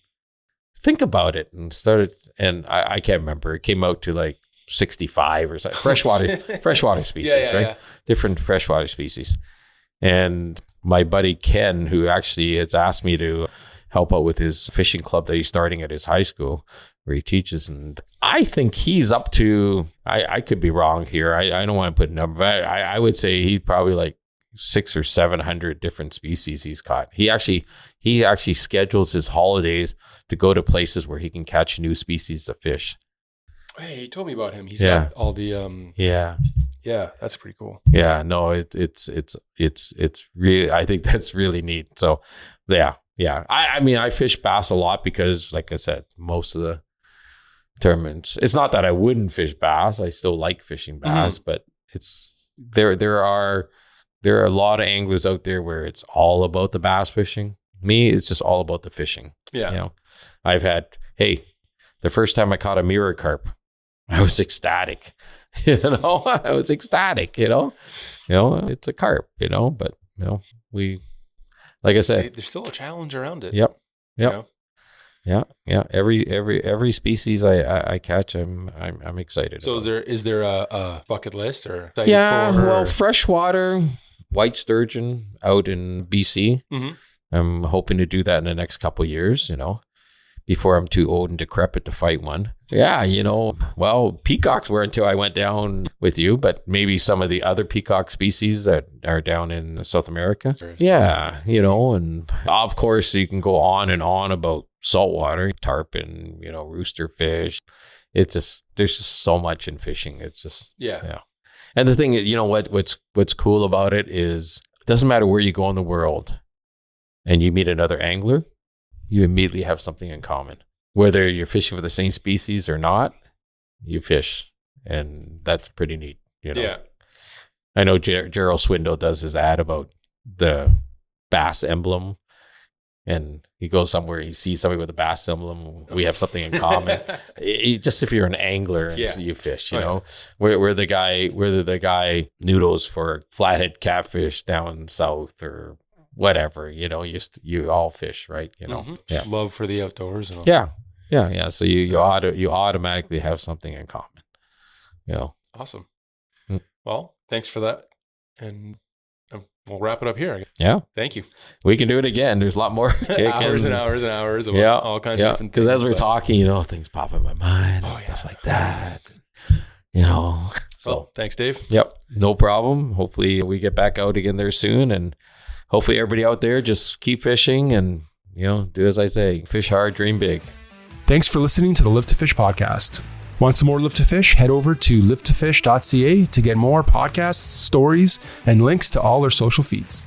think about it and started, and I can't remember. It came out to like 65 or something. Freshwater species, right? Yeah. Different freshwater species. And my buddy Ken, who actually has asked me to help out with his fishing club that he's starting at his high school where he teaches. And I think he's up to, I could be wrong here. I don't want to put a number, but I would say he's probably like 600 or 700 different species he's caught. He actually schedules his holidays to go to places where he can catch new species of fish. Hey, he told me about him. He's got all the yeah, that's pretty cool. Yeah, no, it's really, I think that's really neat. So yeah. I mean, I fish bass a lot because, like I said, most of the tournaments, it's not that I wouldn't fish bass. I still like fishing bass, but it's there are a lot of anglers out there where it's all about the bass fishing. Me, it's just all about the fishing. Yeah. You know, I've had, the first time I caught a mirror carp, I was ecstatic. I was ecstatic, it's a carp, but, we, like I said, there's still a challenge around it. Yep. Yeah. Every species I catch, I'm excited. So is there a bucket list or? Freshwater, white sturgeon out in BC. Mm-hmm. I'm hoping to do that in the next couple of years, before I'm too old and decrepit to fight one. Yeah, peacocks were until I went down with you, but maybe some of the other peacock species that are down in South America. Yeah, and of course you can go on and on about saltwater, tarpon, rooster fish. It's just, there's just so much in fishing. It's just, yeah. And the thing is, what's cool about it is it doesn't matter where you go in the world and you meet another angler, you immediately have something in common. Whether you're fishing for the same species or not, you fish. And that's pretty neat, Yeah. I know Gerald Swindle does his ad about the bass emblem. And he goes somewhere, he sees somebody with a bass emblem. We have something in common. Just if you're an angler and so you fish, where the guy noodles for flathead catfish down south or whatever, you all fish, right? Mm-hmm. Yeah. Love for the outdoors. And all. Yeah. So you automatically have something in common. Awesome. Well, thanks for that. And we'll wrap it up here. Yeah. Thank you. We can do it again. There's a lot more. Hours and hours. Of all kinds of different things. Because as we're talking, things pop in my mind and stuff like that. So well, thanks, Dave. Yep. No problem. Hopefully we get back out again there soon. And hopefully everybody out there just keep fishing and, do as I say, fish hard, dream big. Thanks for listening to the Live to Fish podcast. Want some more Live to Fish? Head over to livetofish.ca to get more podcasts, stories, and links to all our social feeds.